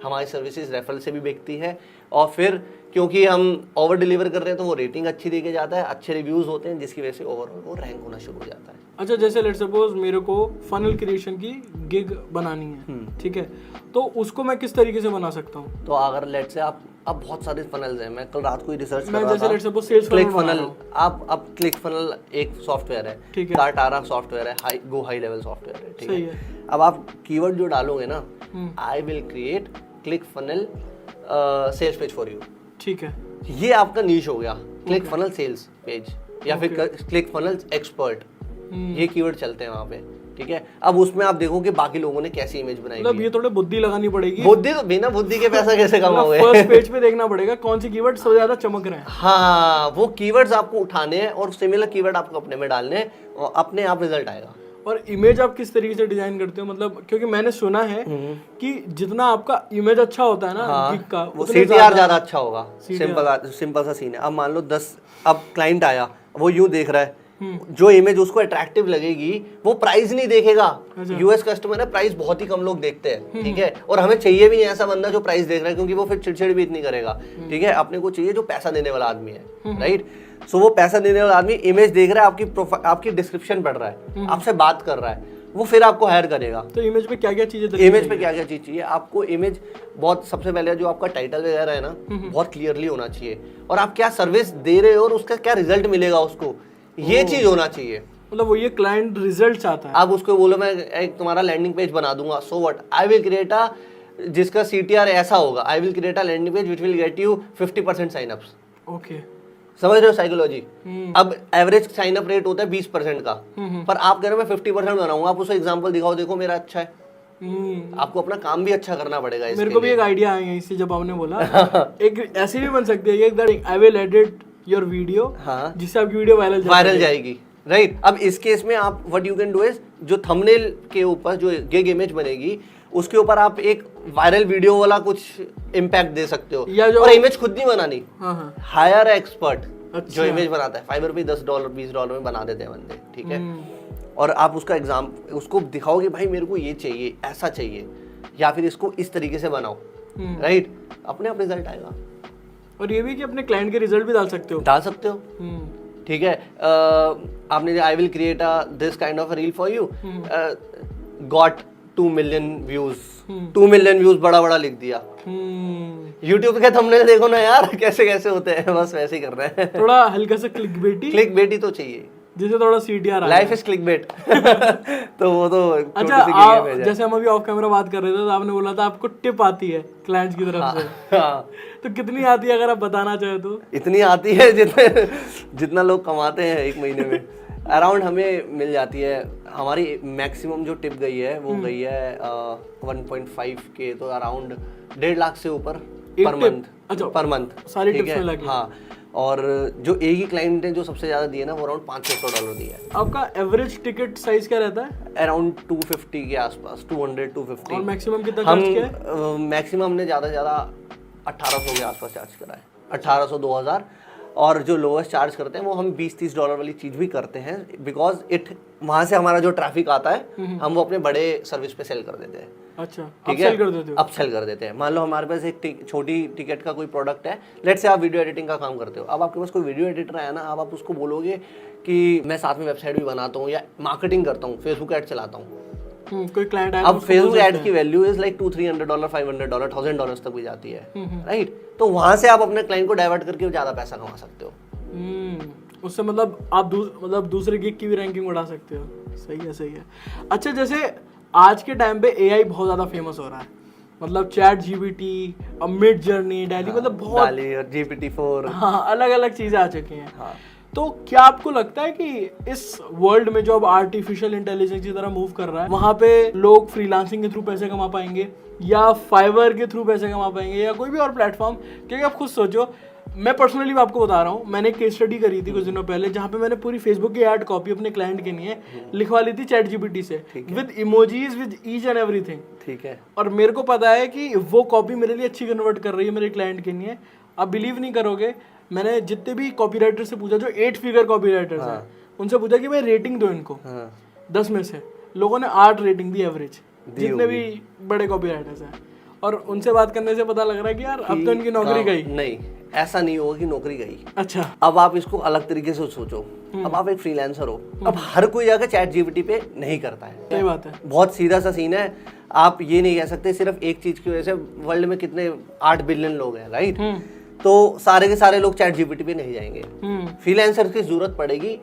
हमारी सर्विसेज रेफरल से भी बिकती है, और फिर क्योंकि हम ओवर डिलीवर कर रहे हैं तो वो रेटिंग अच्छी देके जाता है, अच्छे रिव्यूज होते हैं, जिसकी वजह से ओवरऑल वो रैंक होना शुरू हो जाता है। अच्छा, जैसे लेट्स सपोज मेरे को फनल क्रिएशन की गिग बनानी है, ठीक है, तो उसको मैं किस तरीके से बना सकता हूँ? तो अगर लेट्स से आप, अब बहुत सारे फनल्स हैं, मैं कल रात को ही रिसर्च कर रहा था। जैसे let's suppose sales click funnel, आप अब क्लिक फनल एक सॉफ्टवेयर है, ठीक है, कार्टारा सॉफ्टवेयर है, हाई लेवल सॉफ्टवेयर है, ठीक है। अब आप कीवर्ड जो डालोगे ना, I will create click funnel sales page for you, ठीक है, ये आपका नीश हो गया, क्लिक फनल सेल्स पेज, या फिर क्लिक फनल एक्सपर्ट, ये कीवर्ड चलते हैं वहाँ पे, ठीक है। अब उसमें आप देखो कि बाकी लोगों ने कैसी इमेज बनाई, मतलब ये थोड़े बुद्धि लगानी पड़ेगी। बुद्धि तो बिना बुद्धि के पैसा कैसे कमाओगे? फर्स्ट पेज पे देखना पड़ेगा कौन सी कीवर्ड सबसे ज्यादा चमक रहे हैं। हाँ, वो कीवर्ड्स आपको उठाने हैं और सिमिलर कीवर्ड आपको अपने में डालने हैं, और अपने आप रिजल्ट आएगा। और इमेज आप किस तरीके से डिजाइन करते हो? मतलब क्योंकि मैंने सुना है कि जितना आपका इमेज अच्छा होता है ना गिग का, वो CTR ज्यादा अच्छा होगा। सिंपल सा सीन है। अब मान लो 10, अब क्लाइंट आया, वो यूं देख रहा है, जो इमेज उसको अट्रैक्टिव लगेगी वो प्राइस नहीं देखेगा। यूएस कस्टमर है, प्राइस बहुत ही कम लोग देखते हैं, ठीक है। और हमें चाहिए भी नहीं ऐसा बंदा जो प्राइस देख रहा है, क्योंकि वो फिर चिड़चिड़ भी इतनी करेगा, ठीक है। अपने को चाहिए जो पैसा देने वाला आदमी है, राइट। सो वो पैसा देने वाला आदमी इमेज देख रहा है, आपकी डिस्क्रिप्शन पढ़ रहा है, आपसे बात कर रहा है, वो फिर आपको हायर करेगा। तो इमेज पे क्या क्या चीजें, इमेज पे क्या क्या चीज चाहिए आपको? इमेज बहुत, सबसे पहले जो आपका टाइटल वगैरह है ना, बहुत क्लियरली होना चाहिए, और आप क्या सर्विस दे रहे हो और उसका क्या रिजल्ट मिलेगा उसको, ये चीज होना चाहिए। मतलब वो ये क्लाइंट रिजल्ट चाहता है। आप उसको बोलो मैं एक तुम्हारा लैंडिंग पेज बना दूंगा, so what, I will create a, जिसका CTR ऐसा होगा, I will create a landing page which will get you 50% sign ups. Okay, समझ रहे हो साइकोलॉजी? अब एवरेज साइन अप रेट होता है 20% का, पर आप कह रहे हो मैं 50% बनाऊंगा, आप उसको एग्जांपल दिखाओ, देखो मेरा अच्छा है। आपको अपना काम भी अच्छा करना पड़ेगा। मेरे को भी एक आइडिया आया इससे जब आपने बोला। एक ऐसी भी बन सकती है एक I will edit your video, जिससे आपकी वीडियो वायरल जाएगी, राइट। अब इस केस में आप what you can do is, जो थंबनेल के ऊपर जो गिग इमेज बनेगी उसके ऊपर आप एक वायरल वीडियो वाला कुछ इम्पैक्ट दे सकते हो, और इमेज खुद नहीं बनानी, हायर एक्सपर्ट जो इमेज बनाता है। फाइवर पे $10 $20 में बना देते हैं बंदे, ठीक है। और आप उसका उसको दिखाओगे भाई मेरे को ये चाहिए, ऐसा चाहिए, या फिर इसको इस तरीके से बनाओ, राइट। अपने आप रिजल्ट आएगा। और ये भी कि अपने क्लाइंट के रिजल्ट भी डाल सकते हो, ठीक है। आपने आई will create this kind of reel for you, got 2 million views, 2 million views बड़ा बड़ा लिख दिया। YouTube के थंबनेल देखो ना यार, कैसे कैसे होते हैं, बस वैसे ही कर रहे हैं। थोड़ा हल्का सा क्लिकबेटी तो चाहिए। जिसे थोड़ा CTR आ लाइफ इज क्लिकबेट। तो वो तो छोटी अच्छा सी गेम है। जैसे हम अभी ऑफ कैमरा बात कर रहे थे तो आपने बोला था आपको टिप आती है क्लाइंट्स की तरफ से। हाँ, तो कितनी आती है अगर आप बताना चाहे तो? इतनी आती है जितना लोग कमाते हैं एक महीने में। अराउंड हमें मिल जाती है। हमारी मैक्सिमम जो टिप गई है वो गई है 1.5 के, तो अराउंड 1.5 लाख से ऊपर पर मंथ। अच्छा, पर मंथ सारी ठीक टिप्स में है। लगी। हाँ, और जो एक ही क्लाइंट ने जो सबसे ज्यादा दिए ना वो अराउंड $500 दिया है। आपका एवरेज टिकट साइज क्या रहता है? अराउंड 250 के आसपास, 200-250। और मैक्सिमम कितना हम चार्ज किया है? मैक्सिमम हमने ज़्यादा से ज़्यादा 1800 के आसपास चार्ज करा है, 1800-2000। और जो लोएस्ट चार्ज करते हैं वो हम $20-30 वाली चीज़ भी करते हैं, बिकॉज वहाँ से हमारा जो ट्रैफिक आता है हम वो अपने बड़े सर्विस पे सेल कर देते हैं। अच्छा, ठीक है, अपसेल कर देते हो? अपसेल कर देते हैं। मान लो हमारे पास एक छोटी टिकट का कोई प्रोडक्ट है, लेट्स से आप वीडियो एडिटिंग का काम करते हो। अब आपके पास कोई वीडियो एडिटर है ना, अब आप उसको बोलोगे कि मैं साथ में वेबसाइट भी बनाता हूँ या मार्केटिंग करता हूँ, फेसबुक ऐड चलाता हूँ। कोई क्लाइंट आया अब फेसबुक ऐड की वैल्यू इज लाइक $200-300, $500, $1000 तक भी जाती है, राइट? तो वहां से आप अपने क्लाइंट को डाइवर्ट करके ज्यादा पैसा कमा सकते हो। उससे मतलब आप दूसरे गिग की भी रैंकिंग बढ़ा सकते हो। सही है, सही है। अच्छा, जैसे आज के टाइम पे AI बहुत ज़्यादा फेमस हो रहा है, मतलब chat GPT, Midjourney, DALL E, मतलब बहुत GPT-4, हाँ, अलग अलग चीज़ें आ चुकी हैं। तो क्या आपको लगता है कि इस वर्ल्ड में जो अब आर्टिफिशियल इंटेलिजेंस की तरह मूव कर रहा है, वहाँ पे लोग फ्रीलांसिंग के थ्रू पैसे कमा पाएंगे या फाइवर के थ्रू पैसे कमा पाएंगे या कोई भी और प्लेटफॉर्म? क्योंकि आप खुद सोचो, मैं पर्सनली आपको बता रहा हूँ, मैंने एक केस स्टडी करी थी कुछ दिनों पहले जहाँ पे मैंने पूरी फेसबुक की ऐड कॉपी अपने क्लाइंट के लिए लिखवा ली थी चैट GPT से, with emojis, with each and everything. ठीक है। और मेरे को पता है कि वो कॉपी मेरे लिए अच्छी कन्वर्ट कर रही है मेरे क्लाइंट के लिए। आप बिलीव नहीं करोगे, मैंने जितने भी कॉपीराइटर से पूछा जो 8 फिगर कॉपीराइटर्स हैं, उनसे पूछा कि भाई रेटिंग दो इनको 10 में से, लोगों ने 8 रेटिंग दी एवरेज, जितने भी बड़े कॉपीराइटर्स हैं। और उनसे बात करने से पता लग रहा है कि यार अब तो इनकी नौकरी गई। नहीं, ऐसा नहीं होगा कि नौकरी गई। अच्छा, अब आप इसको अलग तरीके से सोचो। अब आप एक फ्रीलांसर हो, अब हर कोई जाकर चैट GPT पे नहीं करता है। सही बात है, बहुत सीधा सा सीन है। आप ये नहीं कह सकते सिर्फ एक चीज की वजह से वर्ल्ड में कितने 8 बिलियन लोग हैं, राइट? तो सारे के सारे लोग चैट GPT पे नहीं जाएंगे, फ्रीलांसर की जरूरत पड़ेगी।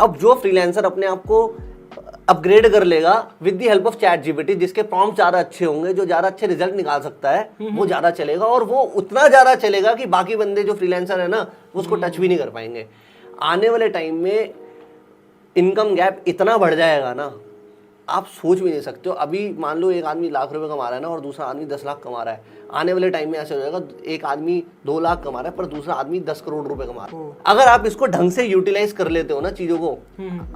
अब जो फ्रीलांसर अपने आप को अपग्रेड कर लेगा with the help of chat GPT, जिसके प्रॉम्प्ट ज्यादा अच्छे होंगे, जो ज्यादा अच्छे रिजल्ट निकाल सकता है, वो ज्यादा चलेगा। और वो उतना ज्यादा चलेगा कि बाकी बंदे जो फ्रीलांसर है ना उसको टच भी नहीं कर पाएंगे। आने वाले टाइम में इनकम गैप इतना बढ़ जाएगा ना, आप सोच भी नहीं सकते हो। अभी मान लो एक आदमी लाख रुपए कमा रहा है ना और दूसरा आदमी 10 लाख कमा रहा है, आने वाले टाइम में ऐसे हो जाएगा एक आदमी 2 लाख कमा रहा है पर दूसरा आदमी 10 करोड़ रुपए कमा रहा है। अगर आप इसको ढंग से यूटिलाइज कर लेते हो ना चीजों को,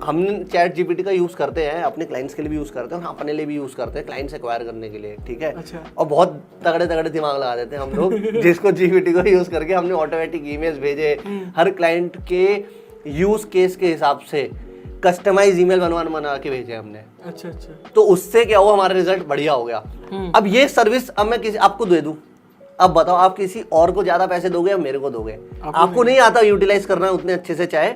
हम चैट GPT का यूज करते हैं, अपने क्लाइंट्स के लिए भी यूज करते हैं और अपने लिए भी यूज करते हैं, क्लाइंट्स एक्वायर करने के लिए, ठीक है? अच्छा। और बहुत तगड़े तगड़े दिमाग लगा देते हैं हम लोग जिसको GPT को यूज करके हमने ऑटोमेटिक ईमेल्स भेजे, हर क्लाइंट के यूज केस के हिसाब से कस्टमाइज ईमेल बना के भेजे हमने। अच्छा अच्छा। तो उससे क्या हुआ, हमारा रिजल्ट बढ़िया हो गया। अब ये सर्विस अब मैं किसी आपको दे दूं, अब बताओ आप किसी और को ज्यादा पैसे दोगे या मेरे को दोगे? आपको नहीं आता यूटिलाइज करना उतने अच्छे से चाहे,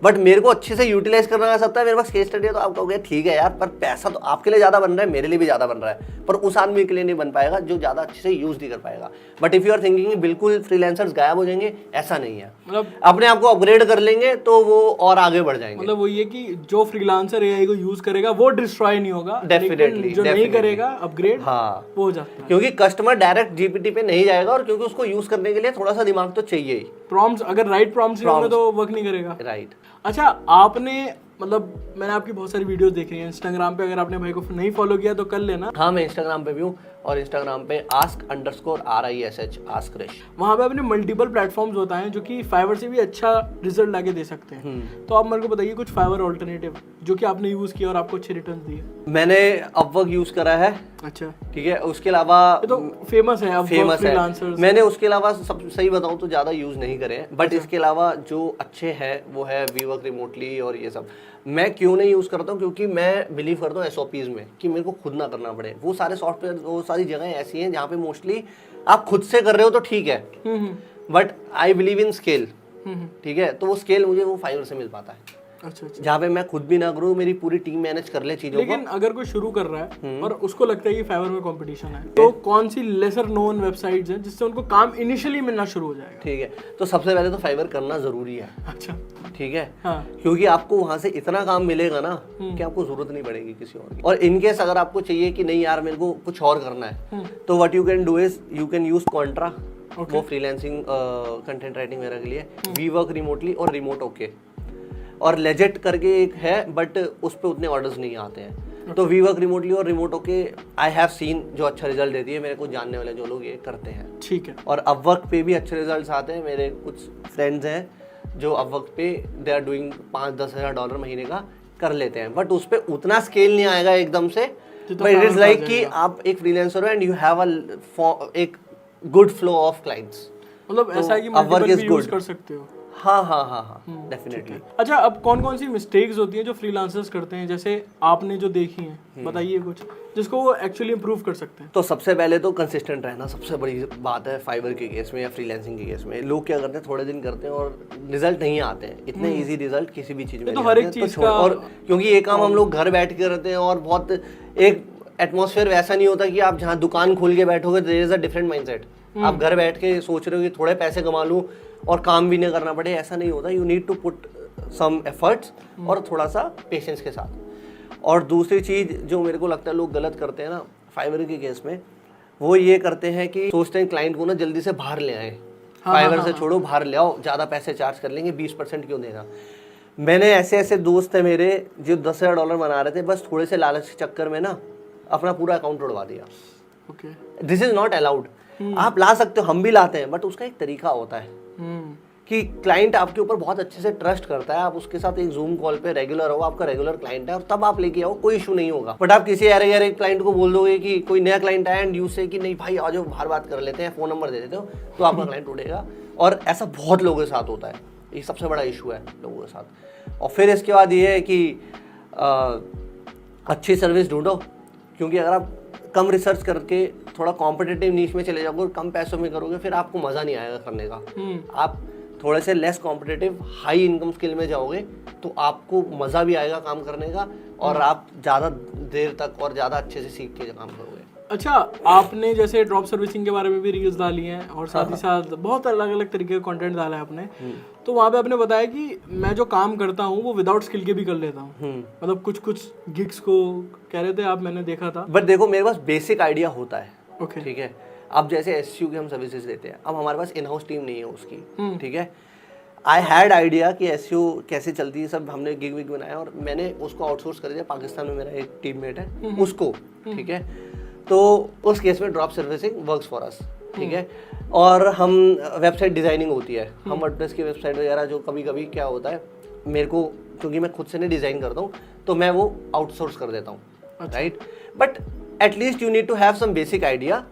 बट मेरे को अच्छे से यूटिलाइज करना आ सकता है। मेरे पास केस स्टडी है तो आप कहोगे ठीक है यार, पर पैसा तो आपके लिए ज्यादा बन रहा है, मेरे लिए भी ज्यादा बन रहा है, पर उस आदमी के लिए नहीं बन पाएगा जो ज्यादा अच्छे से यूज नहीं कर पाएगा। But if you are thinking बिल्कुल फ्रीलांसर्स गायब हो जाएंगे, ऐसा नहीं है। मतलब अपने आप को अपग्रेड कर लेंगे तो वो और आगे बढ़ जाएंगे। मतलब वो ये कि जो फ्रीलांसर AI को यूज करेगा वो डिस्ट्रॉय नहीं होगा, डेफिनेटली। जो नहीं करेगा अपग्रेड, हाँ, वो हो जाता है। क्योंकि कस्टमर डायरेक्ट GPT पे नहीं जाएगा और क्योंकि उसको यूज करने के लिए थोड़ा सा दिमाग तो चाहिए ही। प्रॉम्प्ट्स, अगर राइट प्रॉम्प्ट्स नहीं होंगे तो वर्क नहीं करेगा, राइट? अच्छा, आपने मतलब मैंने आपकी बहुत सारी वीडियोस देखी हैं इंस्टाग्राम पे, अगर आपने भाई को नहीं फॉलो किया तो कर लेना। हाँ, मैं इंस्टाग्राम पे भी हूँ और इंस्टाग्राम पे ask_RISH आस्क क्रिश। वहाँ पे अपने मल्टीपल प्लेटफॉर्म्स होता है जो कि फाइवर से भी अच्छा रिजल्ट लाके दे सकते हैं। तो आप मेरे को बताइए कुछ फाइवर ऑल्टरनेटिव जो कि आपने यूज किया और आपको अच्छे रिटर्न दिए। मैंने अपवर्क यूज करा है। अच्छा, ठीक है, उसके अलावा तो फेमस है, फेमस है। मैंने उसके अलावा सब सही बताऊं तो ज्यादा यूज नहीं करे हैं, बट इसके अलावा जो अच्छे हैं वो है वीवर्क रिमोटली और ये सब। मैं क्यों नहीं यूज करता हूँ? क्योंकि मैं बिलीव करता हूँ SOPs में कि मेरे को खुद ना करना पड़े। वो सारे सॉफ्टवेयर, वो सारी जगह ऐसी हैं जहाँ पे मोस्टली आप खुद से कर रहे हो तो ठीक है, but I believe in scale. ठीक है, तो वो स्केल मुझे वो फाइवर से मिल पाता है। अच्छा अच्छा। जहाँ पे मैं खुद भी ना करूँ, मेरी पूरी टीम मैनेज कर ले चीजों को। लेकिन अगर कोई शुरू कर रहा है और उसको लगता है कि फाइवर में कंपटीशन है, तो कौन सी लेसर नोन वेबसाइट्स हैं जिससे उनको काम इनिशियली मिलना शुरू हो जाएगा? ठीक है, तो सबसे पहले तो फाइवर करना जरूरी है। अच्छा ठीक है, हाँ। क्योंकि आपको वहां से इतना काम मिलेगा ना कि आपको जरूरत नहीं पड़ेगी किसी और की। और इनकेस अगर आपको चाहिए कि नहीं यार मेरे को कुछ और करना है, तो what you can do is you can use Contra, वो फ्रीलांसिंग कंटेंट राइटिंग वगैरह के लिए, वी वर्क रिमोटली और रिमोट ओके, और लेजेट करके एक है बट उस पर उतने ऑर्डर्स नहीं आते हैं। तो वी वर्क रिमोटली और remote okay I have seen जो अच्छा रिजल्ट देती है, मेरे को जानने वाले जो लोग ये करते हैं। ठीक है। और अपवर्क पे भी अच्छे रिजल्ट्स आते हैं। मेरे कुछ फ्रेंड्स हैं जो अपवर्क पे दे आर डूइंग $5-10 हज़ार डॉलर महीने का कर लेते हैं, बट उस पर उतना स्केल नहीं आएगा एकदम से। बट इट इज लाइक कि आप एक फ्रीलांसर हो एंड यू हैव एक गुड फ्लो ऑफ क्लाइंट्स, मतलब ऐसा है कि Upwork मल्टीपल is भी यूज good. कर सकते हो। हाँ हाँ हाँ हाँ डेफिनेटली। अच्छा, अब कौन कौन सी मिस्टेक्स होती हैं जो फ्रीलांसर्स करते हैं, जैसे आपने जो देखी हैं, बताइए कुछ जिसको वो एक्चुअली इम्प्रूव कर सकते हैं। तो सबसे पहले तो कंसिस्टेंट रहना सबसे बड़ी बात है। फाइवर के केस में या फ्रीलांसिंग के केस में लोग क्या करते हैं, थोड़े दिन करते हैं और रिजल्ट नहीं आते हैं। इतने इजी रिजल्ट किसी भी चीज में तो नहीं हर एक आते चीज हैं। का और क्योंकि ये काम हम लोग घर बैठ के करते हैं और बहुत एक एटमॉस्फेयर वैसा नहीं होता कि आप जहाँ दुकान खोल के बैठोगे, there is a different mindset. आप घर बैठ के सोच रहे हो कि थोड़े पैसे कमा लूँ और काम भी नहीं करना पड़े, ऐसा नहीं होता। You need to put some efforts और थोड़ा सा पेशेंस के साथ। और दूसरी चीज़ जो मेरे को लगता है लोग गलत करते हैं ना फाइवर के केस में, वो ये करते हैं कि सोचते हैं क्लाइंट को ना जल्दी से बाहर ले आए। फाइवर से छोड़ो, बाहर ले आओ, ज़्यादा पैसे चार्ज कर लेंगे, 20% क्यों देना। मैंने ऐसे दोस्त है मेरे जो $10,000 बना रहे थे, बस थोड़े से लालच के चक्कर में ना अपना पूरा अकाउंट उड़वा दिया। Okay, this is not allowed. आप ला सकते हो, हम भी लाते हैं, बट उसका एक तरीका होता है कि क्लाइंट आपके ऊपर बहुत अच्छे से ट्रस्ट करता है, आप उसके साथ एक जूम कॉल पे रेगुलर हो, आपका रेगुलर क्लाइंट है, और तब आप लेके आओ, कोई इशू नहीं होगा। बट आप किसी यार क्लाइंट को बोल दोगे कि कोई नया क्लाइंट आया एंड यू से कि नहीं भाई आज बाहर बात कर लेते हैं, फोन नंबर दे देते हो, तो आपका क्लाइंट उड़ेगा। और ऐसा बहुत लोगों के साथ होता है, ये सबसे बड़ा इशू है लोगों के साथ। और फिर इसके बाद ये है कि अच्छी सर्विस ढूंढो, क्योंकि अगर आप कम रिसर्च करके थोड़ा कॉम्पिटिटिव नीश में चले जाओगे, कम पैसों में करोगे, फिर आपको मज़ा नहीं आएगा करने का। आप थोड़े से less competitive high income skill में जाओगे तो आपको मज़ा भी आएगा काम करने का, और आप ज़्यादा देर तक और ज़्यादा अच्छे से सीख के काम करोगे। अच्छा, आपने जैसे ड्रॉप सर्विसिंग के बारे में भी रील्स डाली हैं और साथ ही साथ बहुत अलग अलग तरीके का कंटेंट डाला है आपने, तो वहाँ पे आपने बताया कि मैं जो काम करता हूँ वो विदाउट स्किल के भी कर लेता हूँ। मतलब कुछ कुछ गिग्स को कह रहे थे आप, मैंने देखा था। बट देखो, मेरे पास बेसिक आइडिया होता है। ओके, ठीक है। अब जैसे एसईओ की हम सर्विसेज देते हैं, अब हमारे पास इन हाउस टीम नहीं है उसकी। ठीक है, आई हैड आइडिया कि एसईओ कैसे चलती है, सब हमने गिग विग बनाया और मैंने उसको आउटसोर्स कर दिया। पाकिस्तान में मेरा एक टीममेट है उसको। ठीक है, तो उस केस में drop servicing works for us. ठीक है, और हम वेबसाइट डिजाइनिंग होती है, हम वर्डप्रेस की वेबसाइट वगैरह, जो कभी कभी क्या होता है मेरे को, क्योंकि मैं खुद से नहीं डिजाइन करता हूँ, तो मैं वो आउटसोर्स कर देता हूँ। Right, but at least you need to have some basic idea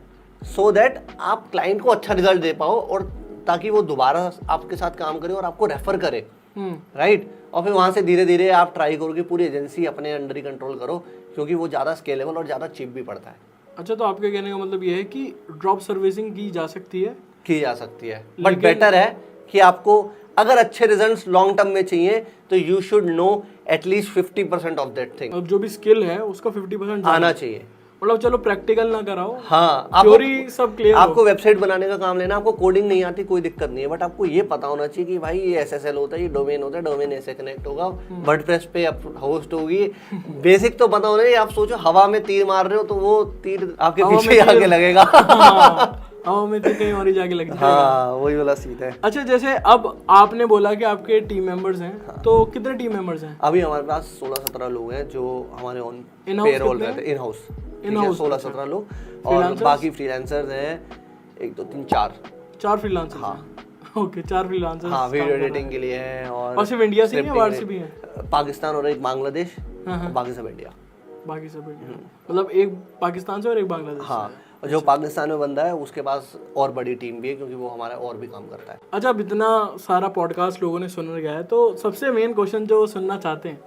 so that आप क्लाइंट को अच्छा रिजल्ट दे पाओ, और ताकि वो दोबारा आपके साथ काम करे और आपको रेफर करे। राइट, और फिर वहाँ से धीरे धीरे आप ट्राई करो कि पूरी एजेंसी अपने अंडर ही कंट्रोल करो, क्योंकि वो ज़्यादा स्केलेबल और ज़्यादा चीप भी पड़ता है। अच्छा, तो आपके कहने का मतलब ये है कि ड्रॉप सर्विसिंग की जा सकती है, बट बेटर है कि आपको अगर अच्छे रिजल्ट्स लॉन्ग टर्म में चाहिए तो you should know at least 50% of that thing. अब जो भी स्किल है उसका 50% आना चाहिए। मतलब चलो प्रैक्टिकल ना कराओ, हाँ, थ्योरी सब क्लियर हो। आपको वेबसाइट बनाने का काम लेना, आपको कोडिंग नहीं आती कोई दिक्कत नहीं है, बट आपको ये पता होना चाहिए कि भाई ये एसएसएल होता है, ये डोमेन होता है, डोमेन ऐसे कनेक्ट होगा, वर्डप्रेस पे होस्ट होगी। बेसिक तो पता होना चाहिए। आप सोचो हवा में तीर मार रहे हो तो वो तीर आपके पीछे आके लगेगा। हाँ, में तो कहीं और ही जाके लग जाएगा। हाँ, वही वाला सीन है। अच्छा, जैसे अब आपने बोला कि आपके टीम मेंबर्स हैं, तो कितने टीम मेंबर्स हैं? अभी हमारे पास 16-17 लोग हैं जो हमारे ऑन In-house पेरोल कितने? रहते हैं। इन हाउस 16-17 लोग, और Freelancers? बाकी फ्रीलांसर्स हैं 1 2 3 4। 4 फ्रीलांसर्स? हाँ। Okay, 4 freelancers. हाँ, वीडियो एडिटिंग के लिए हैं, और सिर्फ इंडिया से ही है, बाहर से भी है? पाकिस्तान और एक बांग्लादेश, बाकी सब इंडिया। बाकी सब इंडिया। मतलब एक पाकिस्तान से और एक बांग्लादेश से। हाँ, और जो पाकिस्तान में बंदा है उसके पास और बड़ी टीम भी है, क्योंकि वो हमारा और भी काम करता है। अच्छा, अब इतना सारा पॉडकास्ट लोगों ने सुन गया है, तो सबसे मेन क्वेश्चन जो सुनना चाहते हैं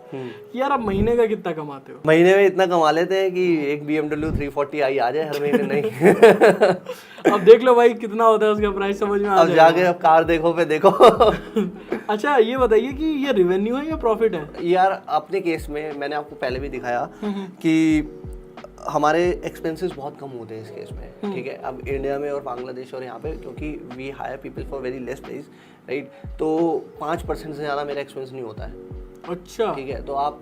कि यार आप महीने का कितना कमाते हो? महीने में इतना कमा लेते हैं कि एक BMW 340i आ जाए हर महीने। नहीं अब देख लो भाई कितना होता है उसका प्राइस, समझ में आ अब जाके अब कार देखो पे देखो। अच्छा, ये बताइए कि ये रेवेन्यू है या प्रॉफिट है? यार अपने केस में मैंने आपको पहले भी दिखाया कि हमारे एक्सपेंसेस बहुत कम होते हैं इस केस में, ठीक है। अब इंडिया में और बांग्लादेश और यहाँ पे, क्योंकि we hire people for very less price, right, तो 5% से ज़्यादा मेरा एक्सपेंस नहीं होता है। अच्छा, ठीक है, तो आप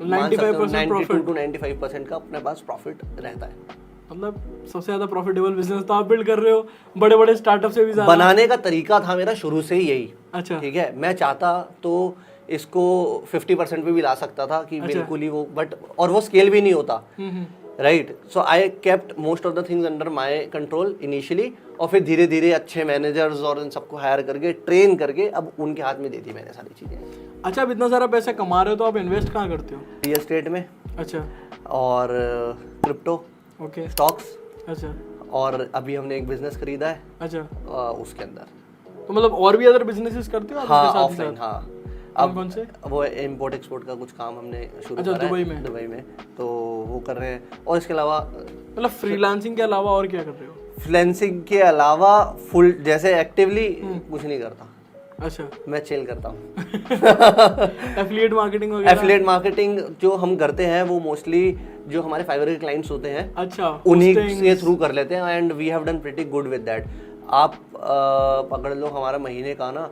95% 92 to 95% का अपने पास प्रॉफिट रहता है। मतलब सबसे ज्यादा प्रॉफिटेबल बिजनेस तो आप बिल्ड कर रहे हो, बड़े बड़े स्टार्टअप से भी ज्यादा। बनाने का तरीका था मेरा शुरू से ही यही। अच्छा, ठीक है, मैं चाहता तो इसको 50% पे भी ला सकता था कि बिल्कुल ही वो, बट और वो स्केल भी नहीं होता, right. So I kept most of the things under my control initially, और फिर धीरे धीरे अच्छे मैनेजर्स और इन सबको हायर करके ट्रेन करके अब उनके हाथ में दे दी मैंने सारी चीज़ें। अच्छा, अब इतना सारा पैसा कमा रहे हो तो आप इन्वेस्ट कहाँ करते हो? रियल एस्टेट में। अच्छा, और क्रिप्टो, ओके, स्टॉक्स। अच्छा, और अभी हमने एक बिजनेस खरीदा है, अच्छा, उसके अंदर। तो मतलब और भी अदर बिजनेसेस करते हो आप हाँ, इसके साथ ही ऑफलाइन, साथ? हाँ। कौन से? वो इम्पोर्ट एक्सपोर्ट का कुछ काम हमने शुरू अच्छा, करा है दुबई में, तो वो कर रहे हैं। और इसके अलावा मतलब फ्रीलांसिंग के अलावा और क्या कर रहे हो? फ्रीलांसिंग के अलावा फुल जैसे एक्टिवली कुछ नहीं करता। अच्छा, मैं चिल करता हूँ। एफिलिएट मार्केटिंग वगैरह? एफिलिएट मार्केटिंग जो हम करते हैं वो मोस्टली जो हमारे फाइवर के क्लाइंट्स होते हैं, अच्छा, उन्हीं के थ्रू कर लेते हैं, and we have done pretty good with that. आप पकड़ लो हमारा महीने का ना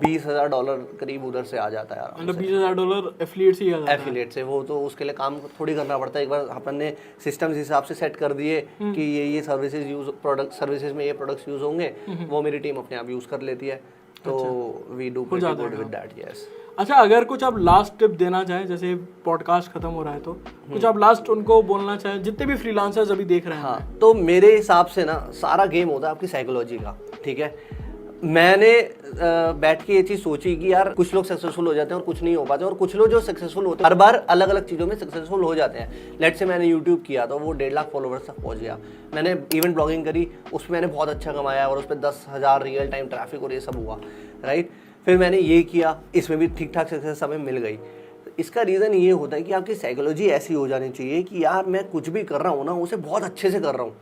$20,000 करीब उधर से आ जाता है यार। मतलब $20,000 एफिलिएट से ही आ जाता है? एफिलिएट से। वो तो उसके लिए काम थोड़ी करना पड़ता है, एक बार अपन ने सिस्टम हिसाब से सेट कर दिए कि ये सर्विसेज यूज, प्रोडक्ट सर्विसेज में ये प्रोडक्ट्स यूज होंगे, वो मेरी टीम अपने आप यूज कर लेती है, तो we do pretty good with that. Yes. अच्छा, अगर कुछ आप लास्ट टिप देना चाहें, जैसे पॉडकास्ट खत्म हो रहा है तो कुछ आप लास्ट उनको बोलना चाहें जितने भी फ्रीलांसर्स अभी देख रहे हैं? हाँ, तो मेरे हिसाब से ना सारा गेम होता है आपकी साइकोलॉजी का, ठीक है। मैंने बैठ के ये चीज़ सोची कि यार कुछ लोग सक्सेसफुल हो जाते हैं और कुछ नहीं हो पाते, और कुछ लोग जो सक्सेसफुल होते हैं हर बार अलग अलग चीज़ों में सक्सेसफुल हो जाते हैं। लेट से मैंने यूट्यूब किया तो वो 1.5 लाख फॉलोवर्स तक पहुंच गया। मैंने इवेंट ब्लॉगिंग करी, उसमें मैंने बहुत अच्छा कमाया और उस पर 10,000 रियल टाइम ट्रैफिक और ये सब हुआ, राइट। फिर मैंने ये किया, इसमें भी ठीक ठाक सक्सेस हमें मिल गई। तो इसका रीज़न ये होता है कि आपकी साइकोलॉजी ऐसी हो जानी चाहिए कि यार मैं कुछ भी कर रहा हूँ ना उसे बहुत अच्छे से कर रहा हूँ।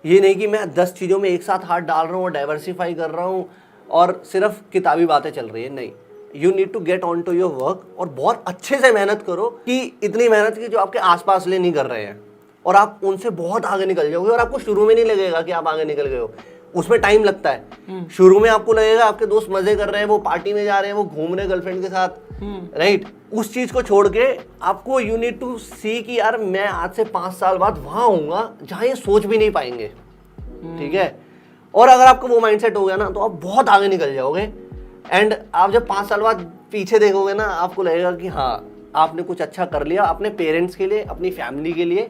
ये नहीं कि मैं 10 चीज़ों में एक साथ हाथ डाल रहा हूँ और डाइवर्सिफाई कर रहा हूँ और सिर्फ किताबी बातें चल रही है। नहीं, you need to get on to your work और बहुत अच्छे से मेहनत करो, कि इतनी मेहनत की जो आपके आसपास ले नहीं कर रहे हैं, और आप उनसे बहुत आगे निकल जाओगे। और आपको शुरू में नहीं लगेगा कि आप आगे निकल गए हो, उसमें टाइम लगता है। शुरू में आपको लगेगा आपके दोस्त मजे कर रहे हैं, वो पार्टी में जा रहे हैं, वो घूम रहे हैं गर्लफ्रेंड के साथ, राइट। उस चीज को छोड़ के आपको यू नीड टू सी कि यार मैं आज से 5 साल बाद वहां होऊंगा जहां ये सोच भी नहीं पाएंगे, ठीक है। और अगर आपको वो माइंडसेट हो गया ना तो आप बहुत आगे निकल जाओगे। एंड आप जब 5 साल बाद पीछे देखोगे ना, आपको लगेगा कि हाँ आपने कुछ अच्छा कर लिया अपने पेरेंट्स के लिए, अपनी फैमिली के लिए,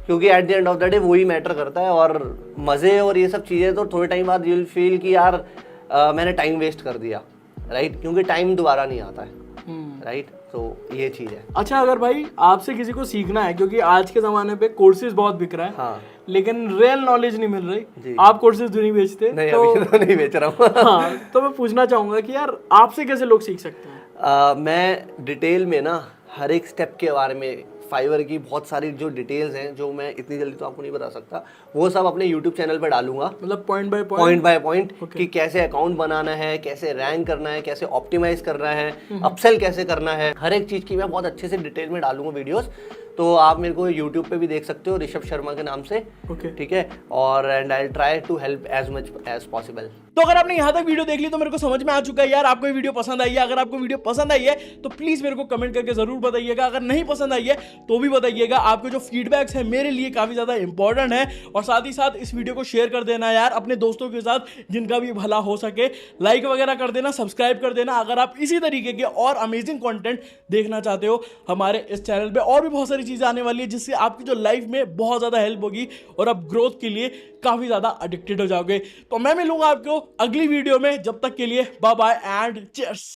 क्योंकि at the end of the day वही मैटर करता है। और मज़े और ये सब चीज़ें तो थोड़े टाइम बाद यू विल फील कि यार मैंने टाइम वेस्ट कर दिया, राइट, क्योंकि टाइम दोबारा नहीं आता है, राइट। तो ये चीज़ है। अच्छा, अगर भाई आपसे किसी को सीखना है, क्योंकि आज के ज़माने पे कोर्सेज बहुत बिक रहा है, हाँ, लेकिन रियल नॉलेज नहीं मिल रही, आप कोर्सेज नहीं बेचते? नहीं, अभी तो नहीं बेच रहा हूँ। हाँ, तो मैं पूछना चाहूँगा कि यार आपसे कैसे लोग सीख सकते हैं? मैं डिटेल में ना हर एक स्टेप के बारे में, फाइवर की बहुत सारी जो डिटेल्स हैं जो मैं इतनी जल्दी तो आपको नहीं बता सकता, वो सब अपने यूट्यूब चैनल पर डालूंगा। मतलब पॉइंट बाय पॉइंट कि कैसे अकाउंट बनाना है, कैसे रैंक करना है, कैसे ऑप्टिमाइज करना है, अपसेल कैसे करना है, हर एक चीज़ की मैं बहुत अच्छे से डिटेल में डालूंगा वीडियोस। तो आप मेरे को यूट्यूब पे भी देख सकते हो ऋषभ शर्मा के नाम से, ठीक है। और and I try to help as much as possible. तो अगर आपने यहाँ तक वीडियो देख ली तो मेरे को समझ में आ चुका है यार आपको ये वीडियो पसंद आई है। अगर आपको वीडियो पसंद आई है तो प्लीज मेरे को कमेंट करके जरूर बताइएगा। अगर नहीं पसंद आई है तो भी बताइएगा। आपके जो फीडबैक्स है मेरे लिए काफी ज्यादा इंपॉर्टेंट है। और साथ ही साथ इस वीडियो को शेयर कर देना यार अपने दोस्तों के साथ, जिनका भी भला हो सके। लाइक वगैरह कर देना, सब्सक्राइब कर देना। अगर आप इसी तरीके के और अमेजिंग कंटेंट देखना चाहते हो हमारे इस चैनल पे, और भी बहुत सारी चीजें आने वाली है जिससे आपकी जो लाइफ में बहुत ज्यादा हेल्प होगी और आप ग्रोथ के लिए काफी ज्यादा एडिक्टेड हो जाओगे। तो मैं मिलूंगा आपको अगली वीडियो में। जब तक के लिए बाय बाय एंड चीयर्स।